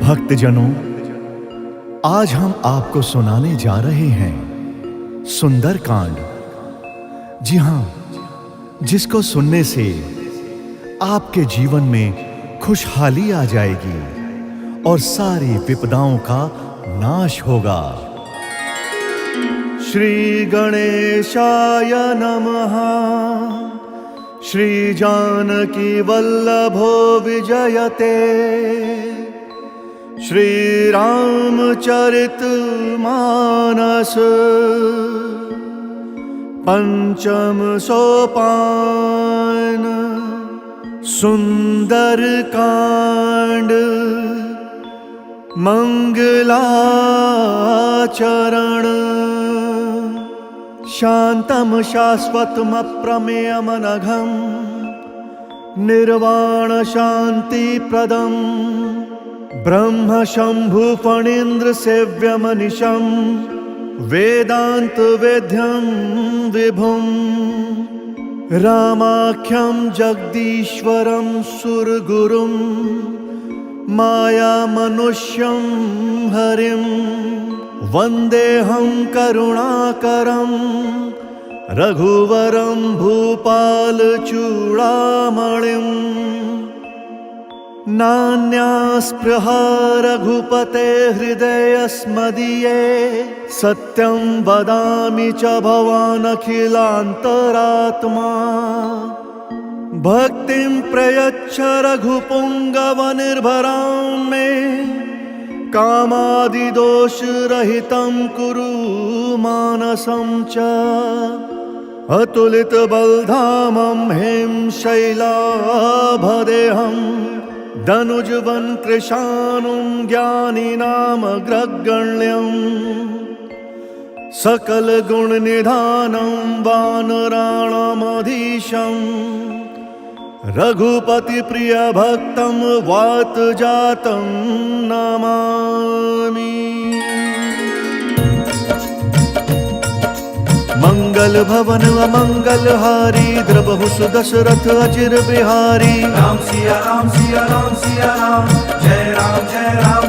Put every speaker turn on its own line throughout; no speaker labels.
भक्तजनों, आज हम आपको सुनाने जा रहे हैं सुंदरकांड। जी हां, जिसको सुनने से आपके जीवन में खुशहाली आ जाएगी और सारी विपदाओं का नाश होगा। श्री गणेशाय नमः। श्री जानकी वल्लभो विजयते। श्री रामचरित मानस पंचम सोपान। सुंदरकांड मंगलाचरण। शांतम शाश्वतम अप्रमेयमनघम निर्वाण शांति प्रदम ब्रह्म शंभु फणीन्द्र सेव्यमनिशं वेदांत वेद्यं विभुं रामाख्यं जगदीश्वरं सुरगुरुं माया मनुष्यं हरिं वन्देऽहं करुणाकरं रघुवरं भूपाल चूड़ामणिं। नान्यास्पृहा रघुपते हृदयस्मदीये सत्यं वदामि च भवान् अखिलान्तरात्मा। भक्तिं प्रयच्छ रघुपुङ्गवनिर्भरां मे कामादिदोषरहितं कुरु मानसं च। अतुलितबलधामं हें शैलाभदेहं धनुजवन कृशानुं ज्ञानिनामग्रगण्यं। सकलगुणनिधानं वानराणामधीशं रघुपतिप्रियभक्तं वातजातं नमामि। मंगल भवन अमंगलहारी द्रवहु सुदशरथ अचिर बिहारी।
राम सिया राम सिया राम सिया राम जय राम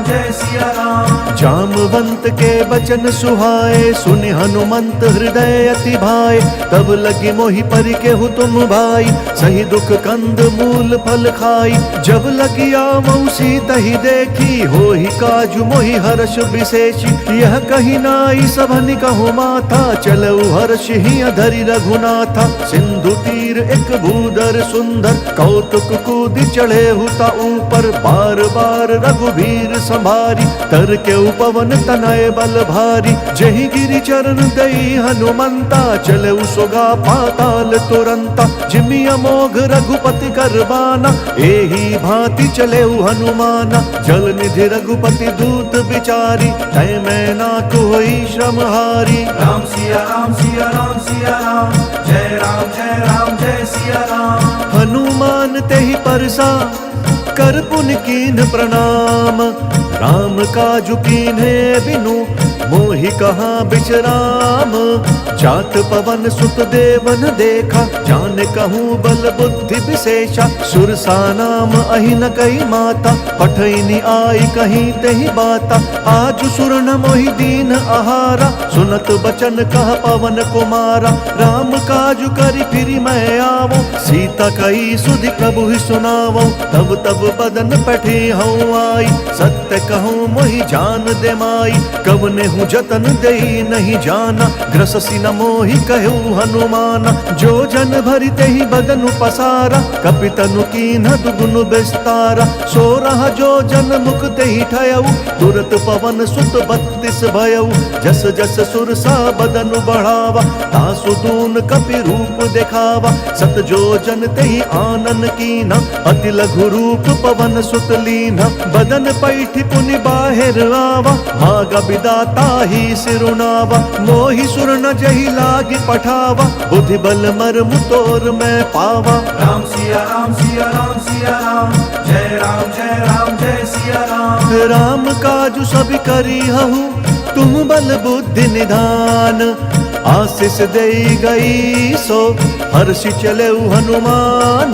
जय सिया राम।
जामवंत के बचन सुहाए सुनि हनुमंत हृदय अति भाए। तब लगी मोहि परि केहु तुम भाई सही दुख कंद मूल फल खाई। जब लगी आवहु सीता ही देखी होहि काजु मोहि हर्ष विशेषी। यह कही नाई सभनि कहु माथा चलऊ हर्ष ही धरि रघुनाथा। सिंधु तीर एक भूधर सुंदर कौतुक कूदि चढ़े हुता ऊपर। बार बार रघुबीर संभारी तर के उपवन तनय बल भारी। जहि गिरि चरण दई हनुमंता चले सुगा पाताल तुरंता। जिमि अमोघ रघुपति करबाना एही भांति चले हनुमाना। जल निधि रघुपति दूत बिचारी तय मैं नाथ होई श्रमहारी।
राम सिया राम सिया राम सिया राम जय राम जय सिया राम।
हनुमान तेहि परसा कर पुनि कीन्ह प्रणाम। राम काजु कीन्हे बिनु मोहि कहाँ बिचराम। जात पवन सुत देवन देखा जान कहूँ बल बुद्धि विशेषा। सुरसा नाम अहि न कही माता पठैनी आई कहीं तेहि बाता। आज सुर न मोहि दीन आहारा सुनत बचन कह पवन कुमारा। राम काजु करि फिरि मैं आवो सीता कही सुधि प्रभु ही सुनावो। तब तब बदन पठी हूँ आई सत्य कहूँ मोहि जान दे माई। कवने हूँ जतन देई नहीं जाना ग्रससी न मोहि कहू हनुमाना। जो जन भरि तेहि बदनु पसारा कपितनु कीन्ह दुगुन विस्तारा। सो रहा जो जन मुख तेहि ठयऊ तुरत पवन सुत 32 भयऊ। जस जस सुरसा बदनु बढ़ावा तासु दून कपि रूप देखावा। सत जो जन तेहि आनन कीन्हा अति लघु रूप पवन सुत लीन्हा। बदन पैठि पुनि बाहिर आवा मागा विदाता ही सिरुनावा। मोहि सुर न जहि लागी पठावा बुद्धि बल मर्म तोर मैं पावा।
राम सिया राम सिया राम सिया राम जय राम जय सिया राम।
राम काजु सब करी हहु तुम बल बुद्धि निधान। आशीष दे गई सो हर्षि चले हनुमान।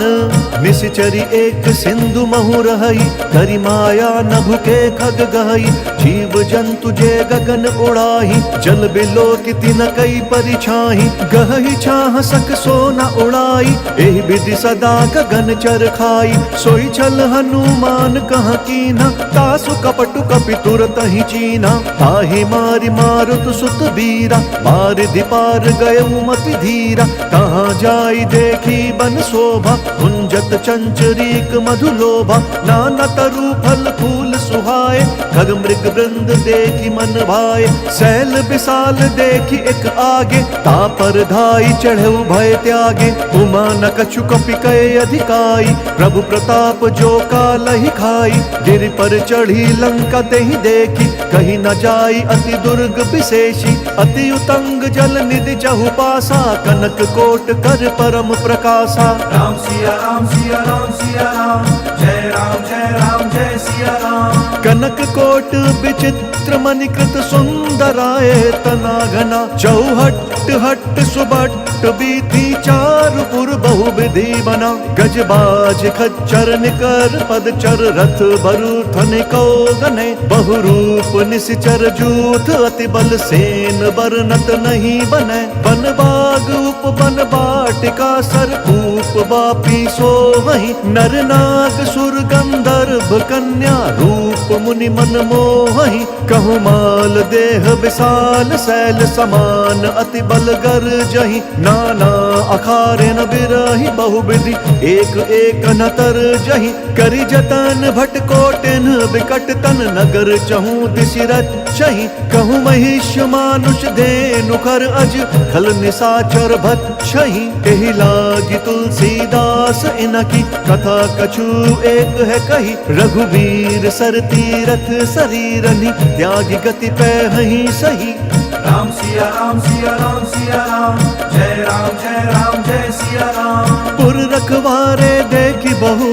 निश्चरी एक सिंधु महु रहई, करि माया न भुके खग गहई। जीव जंतु जे गगन उड़ाही, जल बिलो किति न कई परिछाही। गहई छाह सक सो न उड़ाई, एहि विधि सदा गगन चर खाई। सोई छल हनुमान कहाँ कीन्हा, तासु कपटु कपि तुरत ही चीन्हा। ताहि मारि मारुत सुत बीरा, बारिधि पार गयउ मति धीरा। कहाँ जाई देखी बन शोभा, कुंजत चंचरीक मधुलोभा। नाना तरु फल फूल सुहाए, खग मृग वृंद देखी मन भाए। सैल विशाल देखी एक आगे, तापर धाई चढ़ऊ भय त्यागे। उमा न कछु कपि कय अधिकाई, प्रभु प्रताप जो कालहि खाई। गिरि पर चढ़ी लंका तेहि देखी, कहीं न जाई अति दुर्ग विशेषी। अति उतंग जल निधि चहु पासा, कनक कोट कर परम प्रकाशा।
राम सिया राम सिया राम सिया राम, जय राम जय सिया राम।
कनक कोट विचित्र मणिकृत सुंदराय तना घना। चौहट हट सुबट बीथी, चारुपुर बहु विधि बना। गजबाज खच्चर निकर पदचर, रथ बरु थनिको गने। बहुरूप निश्चर जूथ, अति बल सेन बरनत नहीं बने। बन बाग उप बन बाटिका, सरकूप बापी सो वहीं। नर नाग सुर गंधर्व कन्या, रूप मुनि मन मोहि। कहु माल देह विशाल, शैल समान अति बल गर जहि। नाना अखारे न बिरहि, बहुविधि एक एक न तर जहि। करि जतन भट कोटिन विकट तन, नगर चहु दिशि रचहि। कहु महिष मानुष धेनु खर अज, खल निशाचर भक्षहि। एहि लागी तुलसीदास इनकी, कथा कछु एक है कही। रघुवीर सर तीरथ शरीरनि, त्यागी गति पैहि सही।
राम सिया राम सिया राम सिया राम, जय राम जय सिया राम।
पुर रखवारे देखी बहु,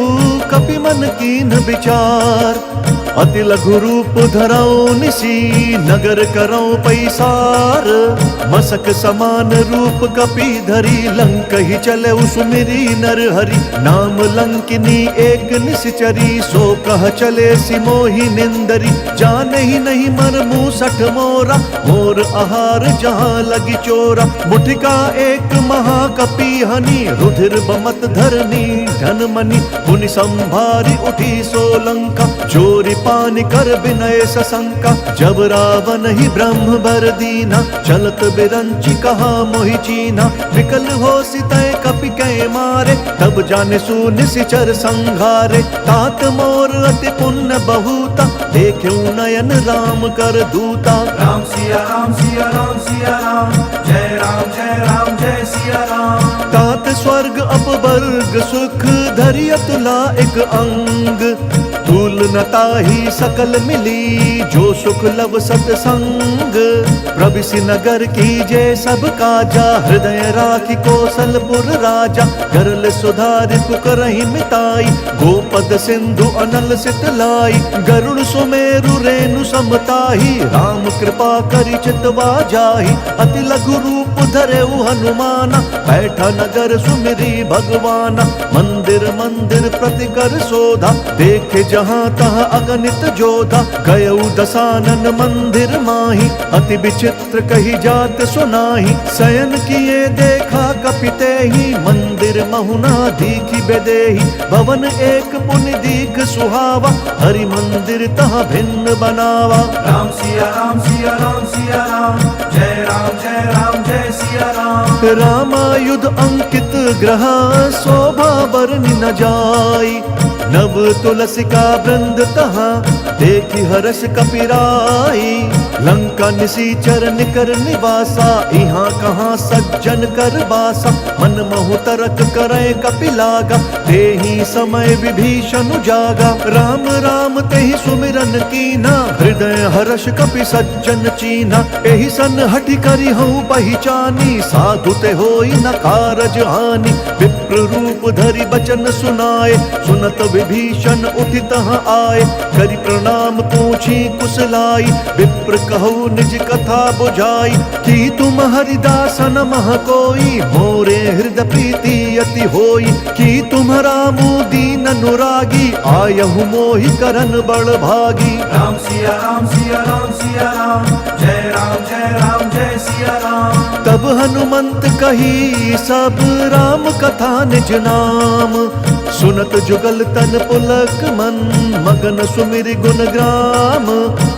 कपि मन कीन विचार। अति लघु रूप धरऊ निसी, नगर करऊ पैसार। मसक समान रूप कपि धरी, लंक ही चले सुमिरी नर हरि। नाम लंकिनी एक निश्चरी, सो कह चले सिमोहि निंदरी। जाने ही नहीं मर मूसठ मोरा, मोर आहार जहाँ लगी चोरा। मुठिका एक महाकपि हनि, रुधिर बमत धरनी धन मनि। पुनि संभारी उठी सोलंका, चोरी पानी कर विनय सशंका। जब रावण ही ब्रह्म बर दीना, चलत बिरंची कहा मोहि चीना। विकल हो सितय कपि कै मारे, तब जाने सु निशिचर संघारे। तात मोर अति पुण्य बहुता, देख्यु नयन राम कर दूता।
राम सिया राम सिया राम सिया राम, जय राम जय सिया राम।
तात स्वर्ग अपवर्ग सुख, धरि अतुला एक अंग। तूल न ताहि सकल मिली, जो सुख लव सतसंग। प्रविशि नगर कीजे सब काजा, हृदय राखी कौशलपुर राजा। करल सुधारित करहि मिताई, गोपद सिंधु अनल सितलाई। गरुड़ सुमेरु रेणु समताही, राम कृपा करि चितवा जाहि। अति लघु रूप धरेउ हनुमाना, बैठा नगर सुमिरी भगवाना। मंदिर मंदिर प्रति कर शोधा, देखे जहाँ तहाँ अगणित जोधा। गयउ दसानन मंदिर माही, अति विचित्र कही जात सुनाही। शयन किए देखा कपि तेहि, मंदिर महुना दीखि बेदेहि। भवन एक पुनि दीख सुहावा, हरि मंदिर तहाँ भिन्न बनावा।
राम सिया राम सिया राम सिया राम, जय राम जय सिया राम।
रामायुध अंकित ग्रह, शोभा बरनि न जाई। नव तुलसिका वृंद तहाँ, देखी हर्ष कपिराई। लंका निशीचर निकर निवासा, यहाँ कहाँ सज्जन कर बासा। मन महु तरक करे कपि लागा, तेहि समय विभीषण जागा। राम राम तेहि सुमिरन कीना, हृदय हर्ष कपि सज्जन चीना। एहि सन हठि करि हऊँ पहिचानी, साधु ते होई न कारज हानि। विप्र रूप धरि बचन सुनाए, सुनत विभीषण उठि तहाँ आए, करि प्रणाम पूछी कुशलाई। विप्र कहु निज कथा बुझाई, कि तुम हरिदासन मह कोई, मोरे हृदय प्रीति अति होई। कि तुम्हारा मुँह दीन अनुरागी, आयहु मोहि करन बड़ भागी।
राम सिया राम सिया राम सिया राम, जय राम जय सिया राम।
तब हनुमंत कही सब राम कथा निज नाम, सुनत जुगल तन पुलक मन, मगन सुमिर गुण ग्राम।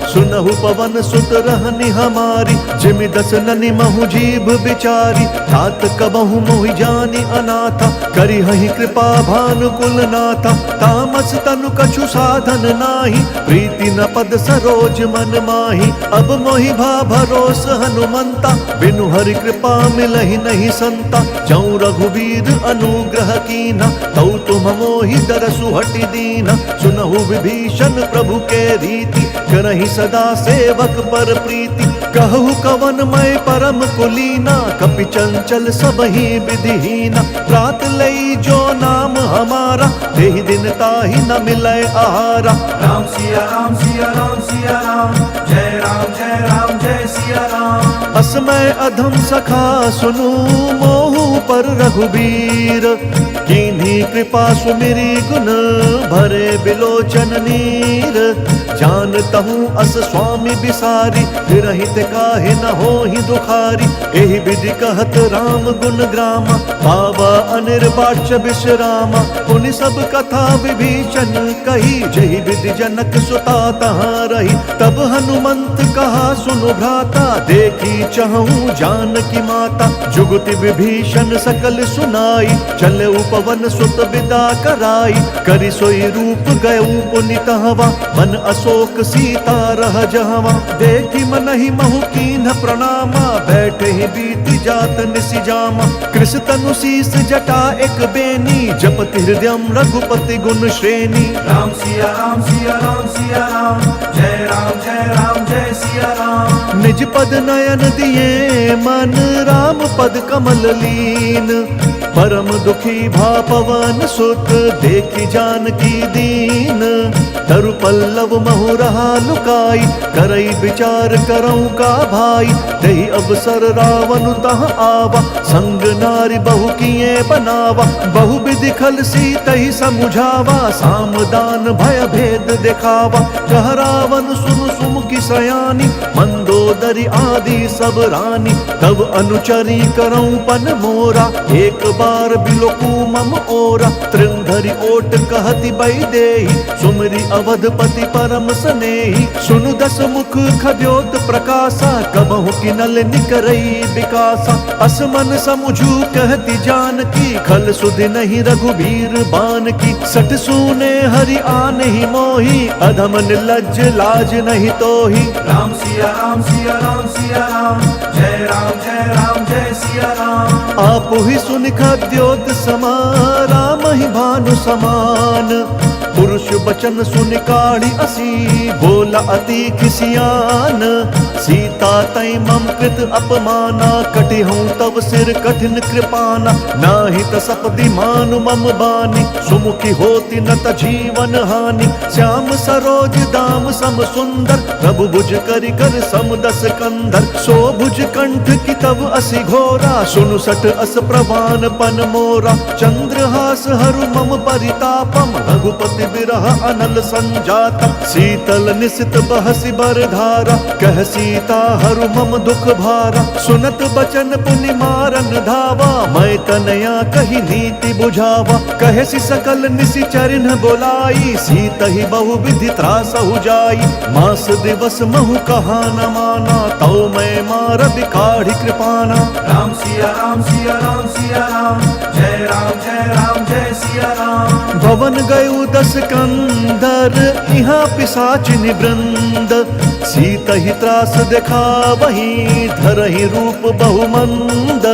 सुनहु पवन सुत रहनि हमारी, जिमि दस ननि महु जीभ बिचारी। तात कबहु मोहि जानि अनाथा, करिहहि कृपा भानुकुल नाथा। तामस तनु कछु साधन नाही, प्रीति न पद सरोज मन माही। अब मोहि भा भरोस हनुमंता, बिनु हरि कृपा मिलहि नहीं संता। जौ रघुवीर अनुग्रह कीना, तौ तुम मोहि दरसु हटि दीना। सुनहु विभीषण प्रभु के रीति, करहि सदा सेवक पर प्रीति। कहु कवन मैं परम कुलीना, कपि चंचल सबहि विधिहीना। प्रात लई जो नाम हमारा, देहि दिन ताहि न मिलै आहारा।
राम सिया राम सिया राम सिया राम, जय राम जय सिया राम।
असमय अधम सखा सुनु, मोहु पर रघुबीर। कीन्ही कृपा सुमिरी गुण, भरे बिलोचन नीर। जानतहु अस स्वामी बिसारी, फिरहित काहे न होहि दुखारी। एहि विधि कहत राम गुण ग्रामा, पावा अनिर्वाच्य विश्रामा। पुनि सब कथा विभीषण कही, जहि विधि जनक सुता तहाँ रही। तब हनुमंत कहा सुनु भ्राता, देखी चहु जानकी माता। जुगति विभीषण सकल सुनाई, चले पवन सुत विदा कराई। करि सोई रूप गयउ पुनि तहवा, मन अशोक सीता रह जहवा। देखी मनहि महु कीन्ह प्रणामा, बैठे ही बीति जात निसि जामा। कृष तनु शीस जटा एक बेनी, जपति हृदयम रघुपति गुण श्रेणी।
राम सिया राम सिया राम सिया राम, जय राम जय सिया राम।
निज पद नयन दिए मन, राम पद कमल लीन। परम दुखी भा पवन सुत, देखी जानकी दीन। तरु पल्लव महु रहा लुकाई, करई विचार करऊं का भाई। दही अवसर रावण तहाँ आवा, संग नारी बहु किए बनावा। बहु विधि खल सीतहि समुझावा, सामदान भय भेद दिखावा। कह रावण सुन सुमुखी सयानी, मंदोदरी आदि सब रानी। तब अनुचरी करऊं पन मोरा, एक बार बिलोकू मम ओरा। त्रिंधरि ओट कहति बई देहि, सुमरि अवधपति परम स्नेही। सुनु दस मुख खद्योत प्रकाशा, कबहु किनल निकरई विकासा। असमन समुझू कहति जानकी, खल सुधि नहीं रघुबीर बान की। सठ सूने हरि आने ही मोही, अधम निर्लज्ज लाज नहीं तोही।
राम सिया राम सिया राम सिया राम, जय राम जय सिया राम।
आप ही सुन खद्योत समा, राम ही भानु समान। पुरुष बचन सुन काढ़ी असी, बोला अति खिसियान। सीता तै मम कृत अपमाना, कटि हूँ तब सिर कठिन कृपाना। नाही त सपदि मानु मम बानी, सुमुखी होती न त जीवन हानि। श्याम सरोज दाम सम सुंदर, प्रभु भुज करि कर सम दस कंधर। सो भुज कंठ की तब असि घोरा, सुनु सठ अस प्रवान पन मोरा। चंद्रहास हरु मम परितापम, रघुपति बिरह अनल संजातम। शीतल निशित बहसि बर धारा, कह सीता हरु मम दुख भारा। सुनत बचन पुनि मारन धावा, मैं तनया कही नीति बुझावा। कहसि सकल निसि चरिन बोलाई, सीत ही बहु विधि त्रासहु जाई। मास दिवस महु कहा न माना, तौ मैं मार बिकाढ़ी कृपाना।
राम सिया राम सिया राम सिया राम, जय राम जय सिया राम।
भवन गयु दस कंदर, यहाँ पिशाचिनि वृंद। सीत ही त्रास देखा वही, धरहि रूप बहुमंद।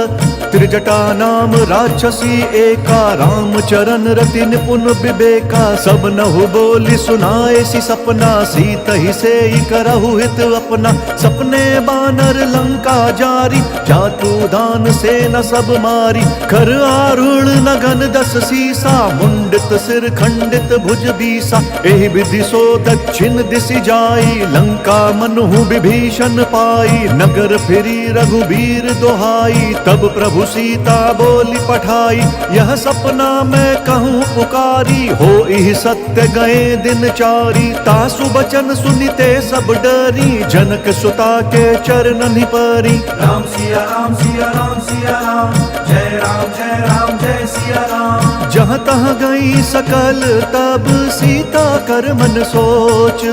त्रिजटा नाम राक्षसी एका, राम चरण रति निपुण विवेका। सब नहु बोली सुनाए सी सपना, सीत ही से करहु हित अपना। सपने बानर लंका जारी, जातु दान से न सब मारी। कर आरूढ़ नगन 10 सीसा, मुंडित सिर खंडित भुज बीसा। एहि विधि सो दक्षिण दिशि जाई, लंका मनहु विभीषण पाई। नगर फिरी रघुबीर दोहाई, तब प्रभु सीता बोली पठाई। यह सपना मैं कहूँ पुकारी, हो इहि सत्य गए दिन चारी। तासु बचन सुनिते सब डरी, जनक सुता के चरणनि परी।
राम सिया राम सिया राम सिया राम, जय राम जय सिया राम।
जहाँ तहाँ गई सकल तब सीता कर मन सोच।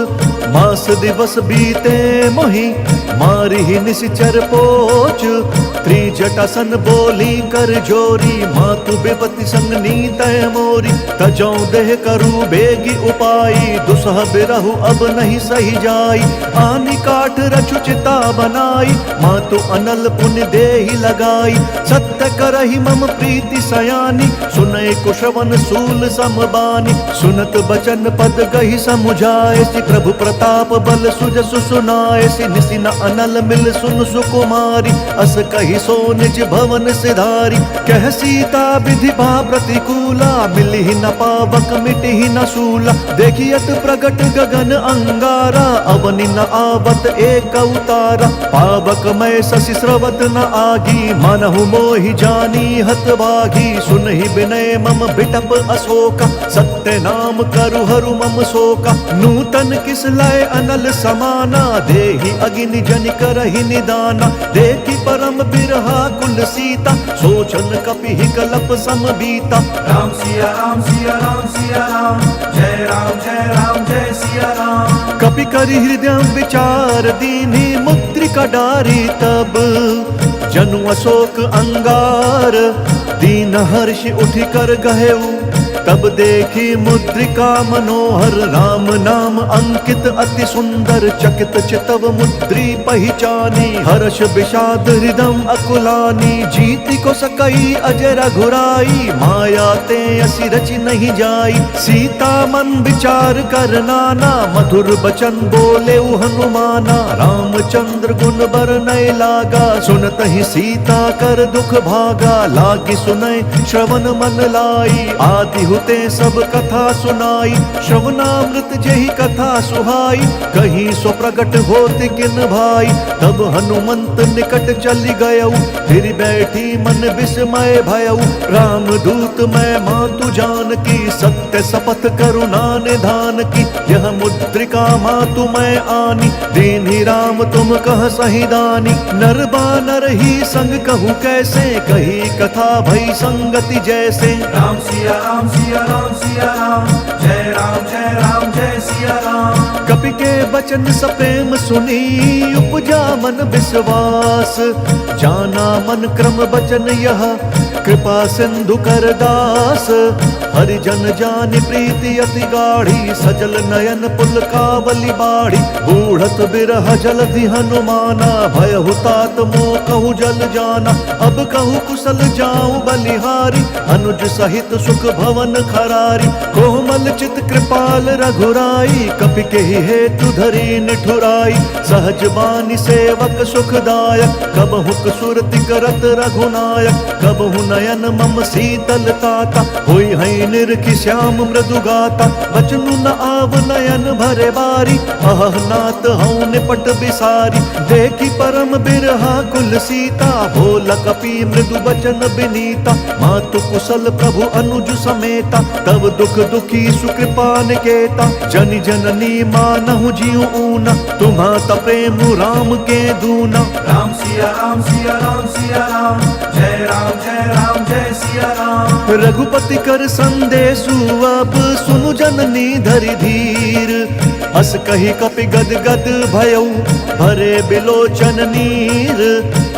मास दिवस बीते मोहि, मारी निशिचर पोच। त्रिजटासन बोली कर जोरी, मातु विपति संग नीतय मोरी। तजौ देह करु बेगी उपाई, दुसह बिरहु अब नहीं सही जाई। आनि काठ रचु चिता बनाई, मातु अनल पुण्य देहि लगाई। सत्य करहि मम प्रीति सयानी, सुनय कुशवन सूल समबानी। सुनत बचन पद गहि समुझाए, सि प्रभु प्रताप बल सुजसु सुनाए। सि निसि न अनल मिल सुन सुकुमारी, अस कहि सो निज भवन सिधारी। कह सीता विधि भा प्रतिकूला, मिलहि न पावक मिटहि न सूला। देखियत प्रगट गगन अंगारा, अवनि न आवत एक उतारा। पावक मैं शशि स्रवत न आगी, मनहु मोहि जानी हत भागी। सुनहि विनय मम बिटप अशोका, सत्य नाम करु हरु मम शोका। नूतन किस लय अनल समाना, देहि अगिनि जन करहि निदाना। देखि परम बिरहा कुल सीता, सोचन कपिहि कलप सम बीता।
राम सिया राम सिया राम सिया राम, जय राम जय सिया राम।
कपि करि हृदय विचार दीन्हि, मुद्रिका डारी तब जनु अशोक अंगार। दीन हर्ष उठि कर गहेउ, तब देखी मुद्रिका मनोहर। राम नाम अंकित अति सुंदर, चकित चितव मुद्री पहिचानी। हर्ष विषाद हृदय अकुलानी, जीति को सकई अजय रघुराई। माया ते असी रचि नहीं जाई, सीता मन विचार कर नाना। मधुर बचन बोले हनुमाना, रामचंद्र गुण बरनय लागा। सुनत ही सीता कर दुख भागा, लागी सुनय श्रवण मन लाई। आदि हुते सब कथा सुनाई, श्रवणामृत जेहि कथा सुहाई। कहीं सो प्रगट होत किन भाई, तब हनुमंत निकट चली गयऊ। फिर बैठी मन विस्मय भयऊ, राम दूत मैं मातु जानकी। सत्य शपथ करुणा निधान की, यह मुद्रिका मातु मैं आनी। दीन्हि राम तुम कह सही दानी, नर बानर ही संग कहूँ कैसे। कही कथा भई संगति जैसे।
राम सिया राम सिया राम सिया राम, जय राम जय सिया राम।
कपि के बचन सप्रेम सुनी, उपजा मन विश्वास। जाना मन क्रम बचन यह, कृपा सिंधु कर दास। हरिजन जानि प्रीति अति गाढ़ी, सजल नयन पुलकावली बाढ़ी। बूढ़त बिरह जलधि हनुमाना, भयहु तात मोह कहु जल जाना। अब कहु कुशल जाऊं बलिहारी, अनुज सहित सुख भवन खरारी। कोमल चित कृपाल रघुराई, कपि के हेतु धरी निठुराई। सहज बानी सेवक सुखदायक, कबहु सुरति करत रघुनायक। कबहु नयन मम शीतल ताता, होई है निरखि श्याम मृदु गाता। बचनु न आव नयन भरे बारी, अह नाथ हऊँ निपट बिसारी। देखी परम बिरहा कुल सीता, भोल कपि मृदु बचन बिनीता। मातु कुशल प्रभु अनुज समेता, तब दुख दुखी सुकृपा निकेता। जनि जननी मानहु जियु ऊना, तुम्हाता प्रेम राम के दूना।
राम सिया राम सिया राम सिया राम, जय राम जय सिया राम।
रघुपति कर संदेशु अब सुनु जननी धरि धीर। अस कही कपि गद गद भयऊ, भरे बिलोचन नीर।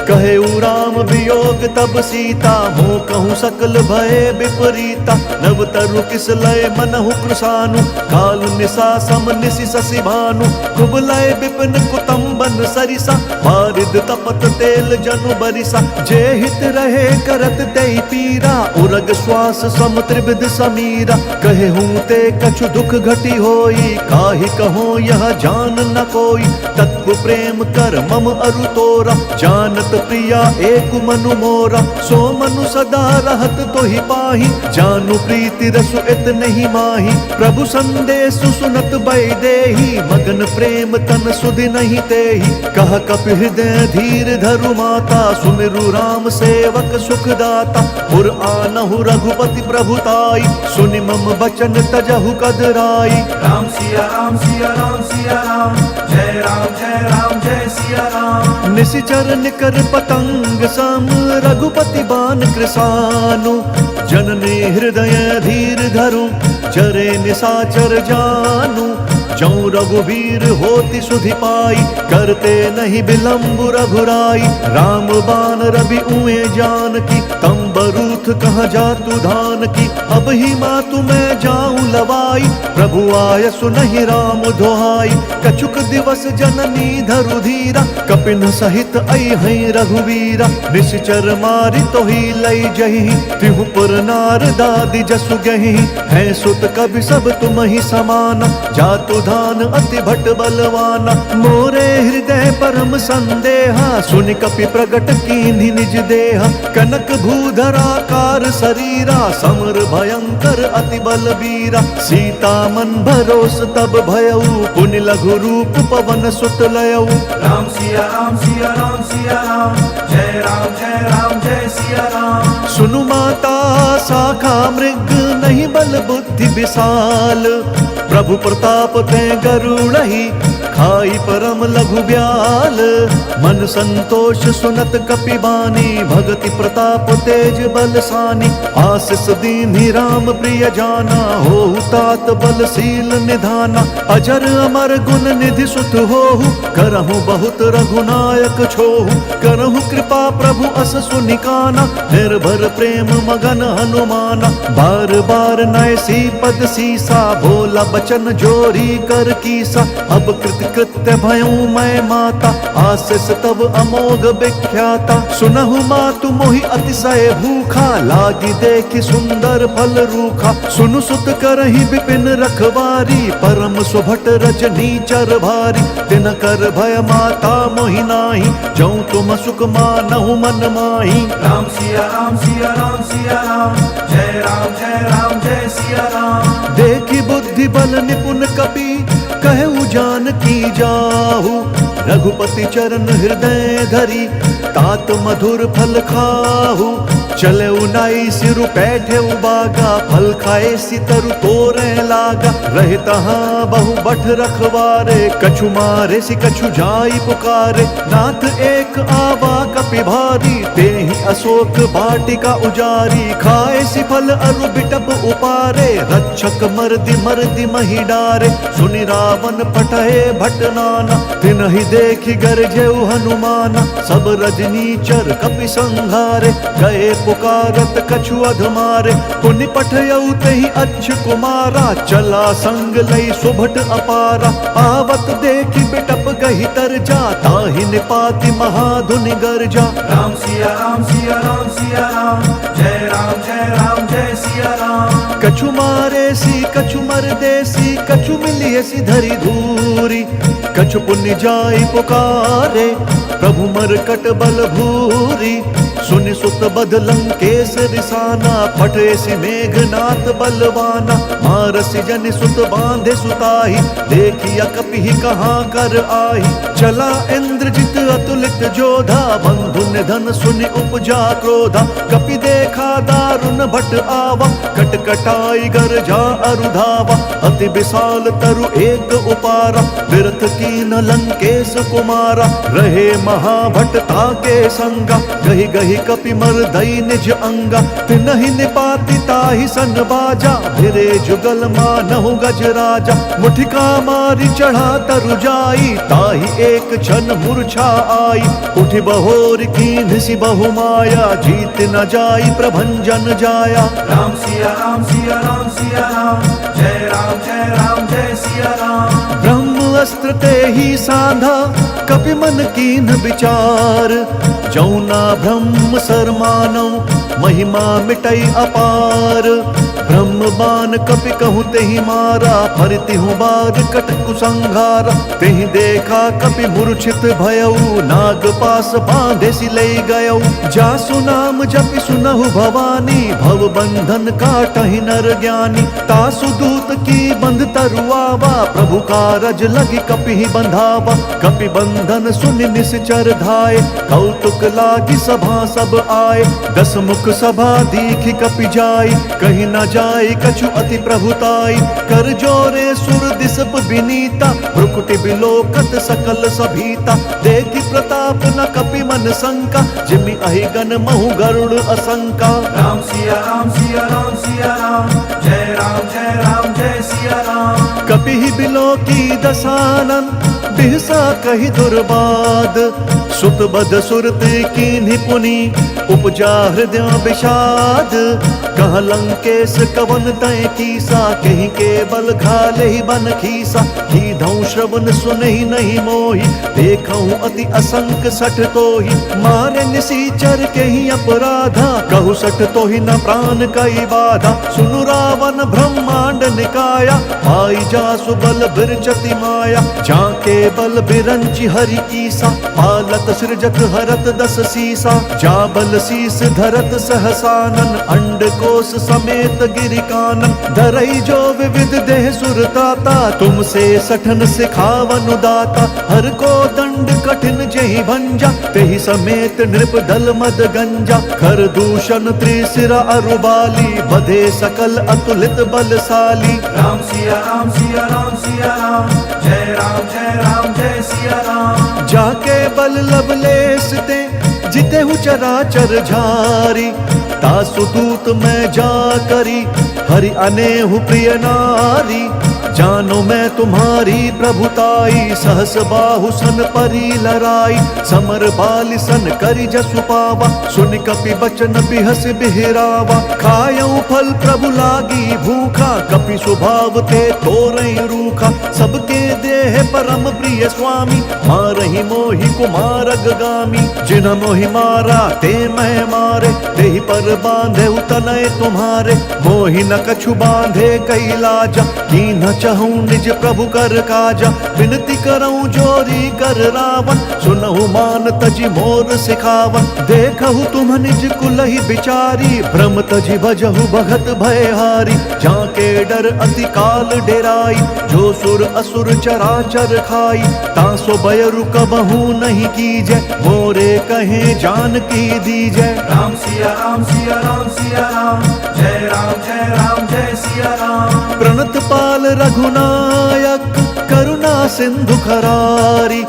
कहे उ राम वियोग तब सीता, मोह कहूँ सकल भय विपरीता। नव तरु किस लय मनहु कृशानु, काल निशा सम निशि शशि भानु। कुबलय विपिन कुतुम्बन सरिसा, बारिद तपत तेल जनु बरिसा। जे हित रहे करत तेहि पीरा, उरग श्वास सम त्रिविध समीरा। कहे हूँ ते कछु दुख घटी होई, काहि कहो यह जान न कोई। तत्व प्रेम कर मम अरु तोरा, जानत प्रिया एक मनु मोरा। सो मनु सदा रहत तोहि पाहि, जानु प्रीति रसु इत नहीं माही। प्रभु संदेश सुनत बैदेही, मगन प्रेम तन सुधि नहीं तेहि। कह कपि हृदय धीर धरु माता, सुमिरु राम सेवक सुखदाता। पुर आनहु रघुपति प्रभुताई, सुनि मम बचन तजहु कदराई।
राम सिया राम सिया राम सिया राम, जय राम जय सिया राम।
निशिचर निकर पतंग सम, रघुपति बान कृसानु। जननी हृदय धीर धरु, चरे निशाचर जानु। जौं रघुवीर होति सुधि पाई, करते नहीं विलंब रघुराई। राम बान रवि उए जानकी, तम बरूथ कहाँ जातु धान की। अब ही मातु मैं जाऊं लवाई, प्रभु आय सुनहि राम दुहाई। कछुक दिवस जननी धरु धीरा, कपिन सहित अइहै रघुवीरा। निश्चर मारि तोहि लई जहि, तिहु पुर नार दादि जसु गहि। है सुत कवि सब तुम ही समाना, जातु धान अति भट बलवाना। मोरे हृदय परम संदेहा, सुनि कपि प्रगट कीन्हि निज देहा। कनक भूधराकार शरीरा, समर भयंकर अति बलबीरा। सीता मन भरोस तब भयउ, पुनि लघु रूप पवन सुत लयउ।
राम सिया राम सिया राम सिया राम, जय राम जय सिया राम।
सुनु माता शाखा मृग, नहीं बल बुद्धि विशाल। प्रभु प्रताप ते गरुड़हि, खाई परम लघु ब्याल। मन संतोष सुनत कपि बानी, भगति प्रताप तेज बलसानी। आशीष दीन्हि राम प्रिय जाना, होहु तात बलशील निधाना। अजर अमर गुण निधि सुत होहु, करहु बहुत रघुनायक छोहु। करहु कृपा प्रभु अस सुनिकाना, निर्भर प्रेम मगन हनुमाना। बार बार नय सी पद सीसा, भोला बचन जोरी कर कीसा। अब कृत्य भयऊ मैं माता, आशीष तब अमोघ विख्याता। सुनहु मातु मोहि अतिशय भूखा, लागी देखि सुंदर फल रूखा। सुनु सुत करहि विपिन रखवारी, परम सुभट रजनी चर भारी। तिन कर भय माता मोहि नाही, जौं तुम सुख मानहु मन माही।
राम सिया राम सिया राम सिया राम, जय राम जय सिया राम।
देखि बुद्धि बल निपुण कपि, कहु जानकी जाहु। रघुपति चरण हृदय धरी, तात मधुर फल खाहु। चले उनाई सिरु पैठे उबागा, फल खाए सितरु तोरे लागा। रहे तहाँ बहु बठ रखवारे, कछु मारे सि कछु जाई पुकारे। नाथ एक आवा कपि भारी, तेहि अशोक वाटिका उजारी। खाए सि फल अरु बिटप उपारे, रक्षक मर्दि महि डारे। सुनि रावण पटहे भट नाना, तिनहि देखि गरजेउ हनुमाना। सब रजनीचर कपि संघारे, गए पुकारत कछु अधमारे। पुनि पठयउ तेहि अच्छ कुमारा, चला संग लई सुभट अपारा। आवत देखि बिटप गहि तरजा, ताहि निपाति महाधुनि गरजा।
राम सिया राम सिया राम सिया राम, जय राम जय सिया राम।
कछु मारे सी कछु मरदेसी, कछु मिलिए सी धरि धूरी। कछु पुण्य जाई पुकारे, प्रभु मरकट बल भूरी। सुनि सुत बध लंकेश रिसाना, फटे सि मेघनाथ बलवाना। मारसि जनि सुत बांधे सुताही, देखिया कपि कहाँ कर आही। चला इंद्रजित अतुलित जोधा, बंधु निधन सुनि उपजा क्रोधा। कपि देखा दारुण भट आवा, कटकटाई गरजा अरुधावा। अति विशाल तरु एक उपारा, बिरथ कीन लंकेश कुमारा। रहे महाभट ताके संगा, गहि गहि तेहि कपि मर्दई निज अंगा, तिनहि निपाति ताहि सन बाजा, भिरे जुगल मानहु गजराजा। मुठिका मारी चढ़ा तरु जाई, ताहि एक क्षण मूर्छा आई, उठि बहोर कीन्ह सि बहु माया, जीत न जाई प्रभंजन जाया।
राम सिया राम सिया राम सिया राम, जय राम जय सिया राम।
ब्रह्म अस्त्र तेहि साधा, कपि मन कीन्ह विचार, जौना ब्रह्म सर मानौ, महिमा मिटई अपार। ब्रह्म बाण कपि कहु तेहि मारा, फरतिहु बार कट कुसंहारा। तेहि देखा कपि मूर्छित भयउ, नाग पास बांधे सि लई गयउ। जासु नाम जपि सुनहु भवानी, भव बंधन काटहि नर ज्ञानी। तासु दूत की बंध तरुआवा, प्रभु कारज लगी कपि बंधावा। कपि बंधन सुनि निश्चर धाये, कौतुक लागी सभा सब आए। दस मुख सभा दीखि कपि जाई, कहीं न जाय कछु अति प्रभुताई। कर जोरे सुर दिसप विनीता, भ्रुकुटि बिलोकत सकल सभीता। देखि प्रताप न कपि मन शंका, जिमि अहिगन महु गरुड़ असंका।
राम सिया राम सिया राम सिया राम, जय राम जय सिया राम।
कपि बिलोकी दसानन, बिहसा कहि दुर्बाद। सुत बद सुरत कीन्हि पुनि, उपजा हृदय विषाद। कह लंकेश कवन तय कीसा, कहीं केवल घाले ही बन खीसा। कीधौ श्रवण सुनहि नहीं मोहि, देखऊं अति असंक सठ तोहि। मारे निसीचर के ही अपराधा, कहु सठ तोहि न प्राण कई बाधा। सुनु रावण ब्रह्मांड निकाया, पाई जासु बल बिरचति माया। जाके बल बिरंचि हरि ईसा, पालत सृजत हरत दस सीसा। जा बल शीस धरत सहसानन, अंड कोश समेत गिरि कानन। धरई जो विविध देह सुरताता, तुमसे सठन सिखावन दाता। हर को दंड कठिन जेहि भंजा, तेहि समेत नृप दल मद गंजा। खर दूषण त्रिशिरा अरुबाली, बधे सकल अतुलित बलशाली।
राम सिया राम सिया राम सिया राम, जय राम जय सिया राम।
जाके बल लवलेस ते, जितेहु चराचर झारी। तासु दूत मैं जा करी, हरि अनेहु प्रिय नारी। जानो मैं तुम्हारी प्रभुताई, सहस बाहु सन परी लराई। समर बालि सन करि जसु पावा, सुनि कपि बचन बिहस बिहरावा। खायऊ फल प्रभु लागी भूखा, कपि स्वभाव ते तोरई रूखा। सबके देह परम प्रिय स्वामी, मारहि मोहि कुमारग गामी। जिन मोहि मारा ते मैं मारे, तेहि पर बांधे तनय तुम्हारे। मोहि न कछु बांधे कई लाजा, कीन्ह चहूं निज प्रभु कर काजा। विनती करऊं जोरी कर रावण, सुनहु मान तजि मोर सिखावन। देखहु तुम निज कुलहि बिचारी, भ्रम तजि भजहु भगत भयहारी। जाके डर अति काल डेराई, जो सुर असुर चराचर खाई। तासो भय रुकबहु नहीं कीजय, मोरे कहे जान की दीजय।
राम सिया राम सिया राम सिया राम, जय राम जय सिया राम।
प्रणत पाल रघुनायक, करुणा सिंधु खरारी।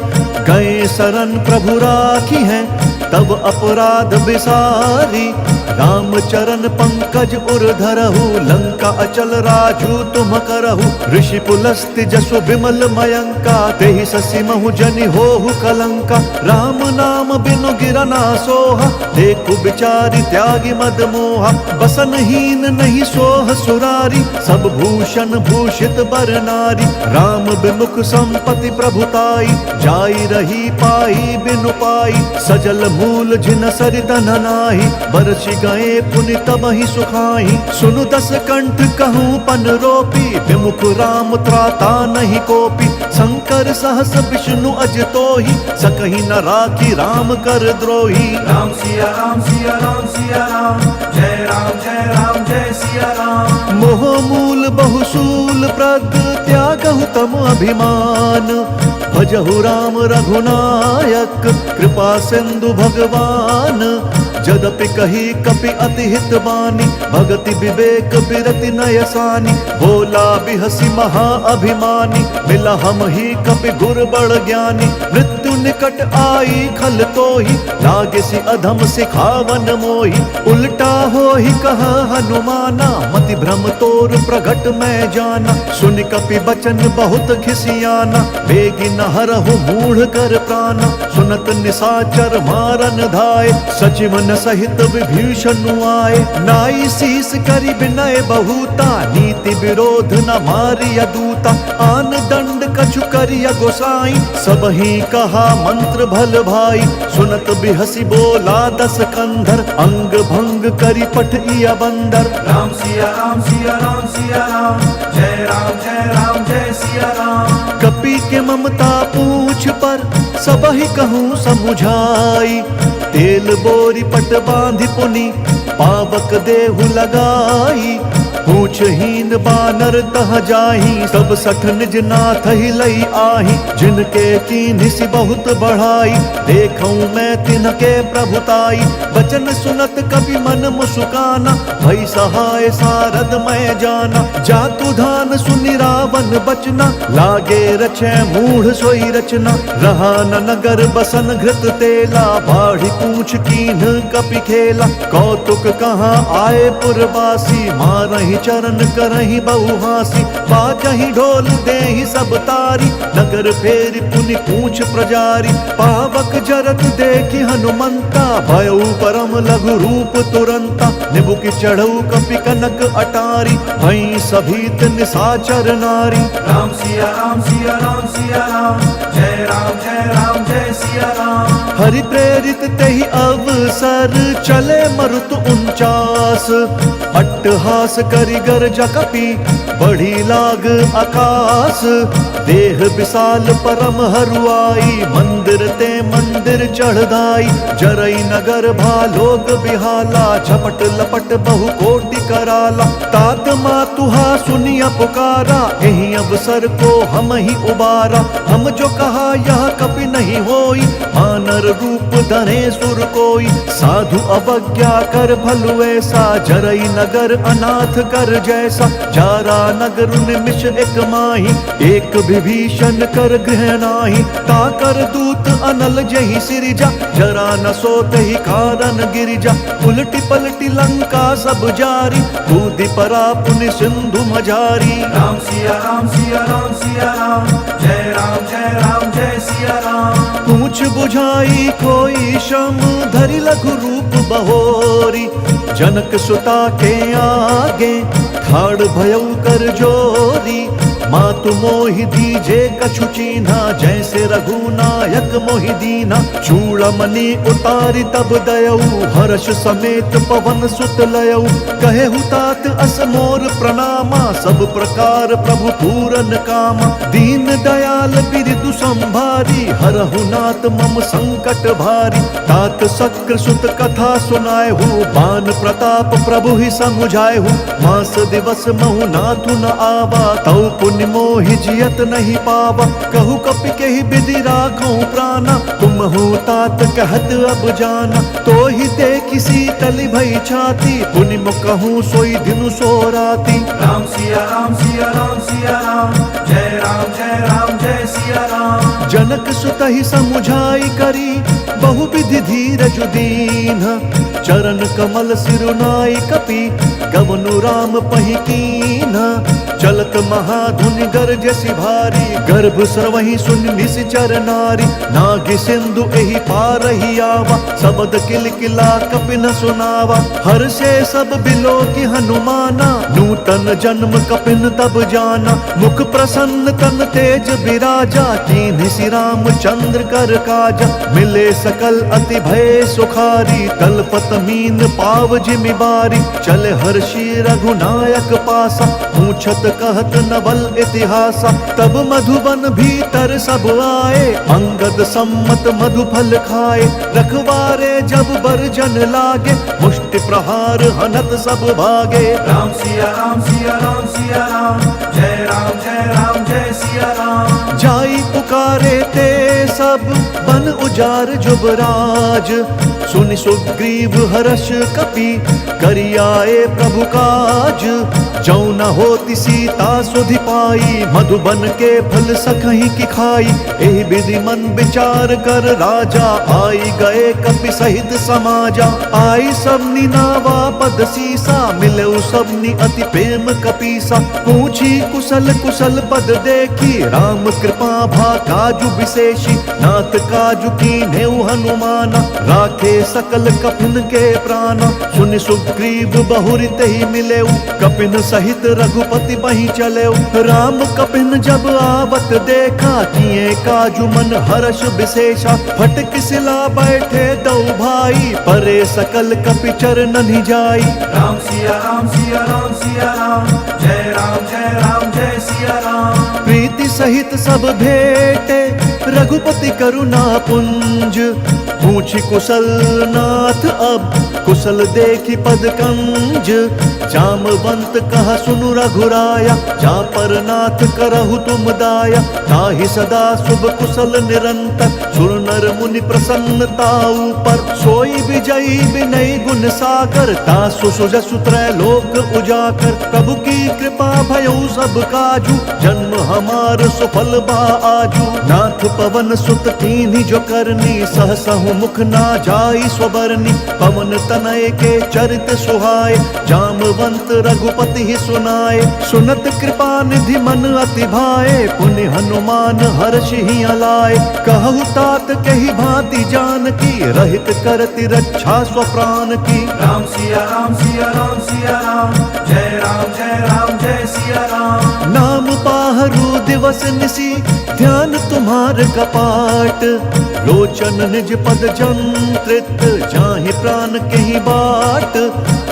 गए शरण प्रभु राखी हैं, तब अपराध बिसारी। राम चरण पंकज उर धरहु, लंका अचल राजू तुम करहु। ऋषि पुलस्त्य जसु विमल मयंका, तेहि ससि महु जनि होहु कलंका। राम नाम बिनु गिरना सोहा, देखु बिचारी त्यागी मद मोहा। बसनहीन नहीं सोह सुरारी, सब भूषण भूषित बर नारी। राम बिमुख संपत्ति प्रभुताई, जाई रही पाई बिनु पाई। सजल मूल जिन सरितन नाही, बरसि गए पुनि तबहि सुखाई। सुनु दस कंठ कहूँ पन रोपी, विमुख राम त्राता नहीं कोपी। शंकर सहस विष्णु अज तोहि, सकहि न राखी राम कर द्रोही।
राम सिया राम सिया राम सिया राम, जय राम जय सिया राम।
मोह मूल बहुसूल प्रद, त्यागहु तम अभिमान। भजहु राम रघुनायक, कृपा सिंधु भगवान। जदपि कही कपि अति हित बानी, भगति विवेक बिरति नयसानी। बोला बिहसी महा अभिमानी, मिला हम ही कपि गुर बड़ ज्ञानी। मृत्यु निकट आई खल तोहि, लागे सी अधम सिखावन मोहि। उल्टा हो ही कहा हनुमाना, मति भ्रम तोर प्रगट मैं जाना। सुन कपि बचन बहुत खिसियाना, बेगी न हरहु मूढ़ कर प्राणा। सुनत निशाचर मारन धाय, सचिवन सहित विभीषण आए। नाई शीस करि विनय बहुता, नीति विरोध न मारिया दूता। आन दंड कछु करिया गोसाई, सब ही कहा मंत्र भल भाई। सुनत बिहसी बोला दस कंधर, अंग भंग करि पठिया बंदर।
राम सिया राम सिया राम सिया राम, जय राम जय राम जय सिया राम।
कपि के ममता पूछ पर, सब ही कहूँ समुझाई। तेल बोरी पट बांधि पुनि, पावक देहु लगाई। पूछहीन बानर तह जाही, सब सठ निज नाथ ही लई आही। जिनके कीन्हि बहुत बढ़ाई, देखूं मैं तिनके प्रभुताई। बचन सुनत कपि मन मुस्काना, भई सहाय सारद मैं जाना। जातु धान सुनि रावण बचना, लागे रचै मूढ़ सोई रचना। रहा न नगर बसन घृत तेला, बाढ़ी पूछ कीन्ह कपि खेला। कौतुक कहाँ आए पुरवासी, मारहि चरण करहि बहुहासी। बाजहि ढोल देहि सब तारी, नगर फेरि पुनि पूछ प्रजारी। पावक जरत देखि हनुमंता, भयउ परम लघु रूप तुरंता। निबुकि चढ़ऊ कपि कनक अटारी, भई सभीत निशाचर नारी।
राम सिया राम सिया राम सिया राम, जय राम जय सिया राम।
हरि प्रेरित तेहि अवसर, चले मरुत 49। अट्टहास करि गर्जा कपि, बढ़ी लाग आकाश। देह विशाल परम हरुआई, मंदिर ते मंदिर चढ़दाई। जरई नगर भालोक बिहाला, झपट लपट बहु कोटि कराला। तात मातुहा सुनिया पुकारा, एहि अवसर को हम ही उबारा। हम जो कहा यह कपि नहीं होई, मानर रूप धरे सुर कोई। साधु अवज्ञा कर भलु ऐसा, जरई नगर अनाथ कर जैसा। जारा नगर निमिष एक माही, एक विभीषण कर गृह नाही। ताकर दूत अनल जहि सिरिजा, जरा न सोत ही कारण गिरिजा। उलटी पलटी लंका सब जारी, कूदि परा पुनि सिंधु मझारी।
राम सिया राम सिया राम सिया राम, जय राम जय सिया राम।
पूछ बुझाई कोई श्रम, धरि लघु रूप बहोरी। जनक सुता के आगे, ठाड़ भयउ कर जोरी। मातु मोहि दीजे कछु चीन्हा, जैसे रघुनायक मोहि दीना। चूड़मणि उतारी तब दयऊ, हर्ष समेत पवन सुत लयऊ। कहेहु तात अस मोर प्रणामा, सब प्रकार प्रभु पूरन कामा। दीन दयाल बिरदु संभारी, हरहु नाथ मम संकट भारी। तात शक्र सुत कथा सुनाएहु, बान प्रताप प्रभु ही समुझाएहु। मास दिवस महु नाथु न आवा, तौ पुण्य मोहि जियत नहीं पावा। कहु कपि केहि विधि राखऊं प्राणा, तुम हो तात कहत अब जाना। तो ही देखि शीतल भई छाती, पुनि मुकहूं सोई दिनु सो राती।
राम सिया राम सिया राम सिया राम, जय राम जय सिया राम।
जनक सुतहि समुझाई करी, बहु विधि धीरज दीन्ह। चरण कमल सिरुनाई कपि, गवनु राम पहि कीन्ह। चलत महाधुनि गरजसि भारी, गर्भ स्रवहि सुनि निश्चर नारी। नागि सिंधु एहि पारहि आवा, सबद किलकिला कपि न सुनावा। हर्षे सब बिलो की हनुमाना, नूतन जन्म कपिन तब जाना। मुख प्रसन्न तन तेज बिराजा, कीन्हि सि रामचंद्र कर काजा। मिले सकल अति भय सुखारी, तलपत मीन पाव जिमि बारी। चले हर्षि रघुनायक पासा, पूछत कहत नवल इतिहासा। तब मधुबन भीतर सब आए, अंगद सम्मत मधुफल खाए। रखवारे जब बरजन लागे, मुष्टि प्रहार हनत सब भागे।
राम सिया राम सिया राम सिया राम, जय राम जय सिया राम।
जाई पुकारे ते सब बन उजार जुबराज। सुनि सुग्रीव हर्ष कपि, करियाए प्रभु काज। जौ न होती सीता सुधि पाई, मधुबन के फल सखहीं की खाई। एहि विधि मन विचार कर राजा, आई गए कपि सहित समाजा। आई सबनी नावा पद सीसा, मिले सबनी अति प्रेम कपीसा। पूछी कुशल कुशल पद देखी, राम कृपा भा काजु विशेषी। नाथ काजु कीन्हे हनुमाना, राखे सकल कपिन के प्राणा। सुनि सुग्रीव बहुरि तेहि मिलेउ, कपिन सहित रघुपति बहि चलेउ। राम कपिन जब आवत देखा, किए काजु मन हर्ष विशेषा। फटक सिला बैठे दो भाई, परे सकल कपि चरणनि जाई।
राम सिया राम सिया राम सिया राम, जय राम जय सिया राम।
प्रीति सहित सब भेटे, रघुपति करुणा पुंज। पूछी कुशल नाथ अब, कुशल देखी पद कंज। जामवंत कहा सुनु रघुराया, जा पर नाथ करहु तुम दाया। ताहि सदा शुभ कुशल निरंतर, सुर नर मुनि प्रसन्नताऊ पर। सोई विजयी विनय गुण सागर, तासु सुजसु त्रैलोक उजाकर। प्रभु की कृपा भयउ सब काजू, जन्म हमार सुफल बा आजू। नाथ पवन सुत कीन्ही जो करनी, सहसहु मुख ना जाई स्वबरनी। पवन तनय के चरित सुहाए, जामवंत रघुपति ही सुनाए। सुनत कृपा निधि मन अति भाए, पुनि हनुमान हर्ष ही अलाए। कहु तात कही भांति जान की, रहित करति रक्षा स्वप्राण की।
राम सिया राम सिया राम सिया राम, जय राम जय सिया राम।
नाम पाहरु दिवस निसी, ध्यान तुम्हार कपाट। लोचन निज पद जंत्रित, जाहि प्राण कहीं बाट।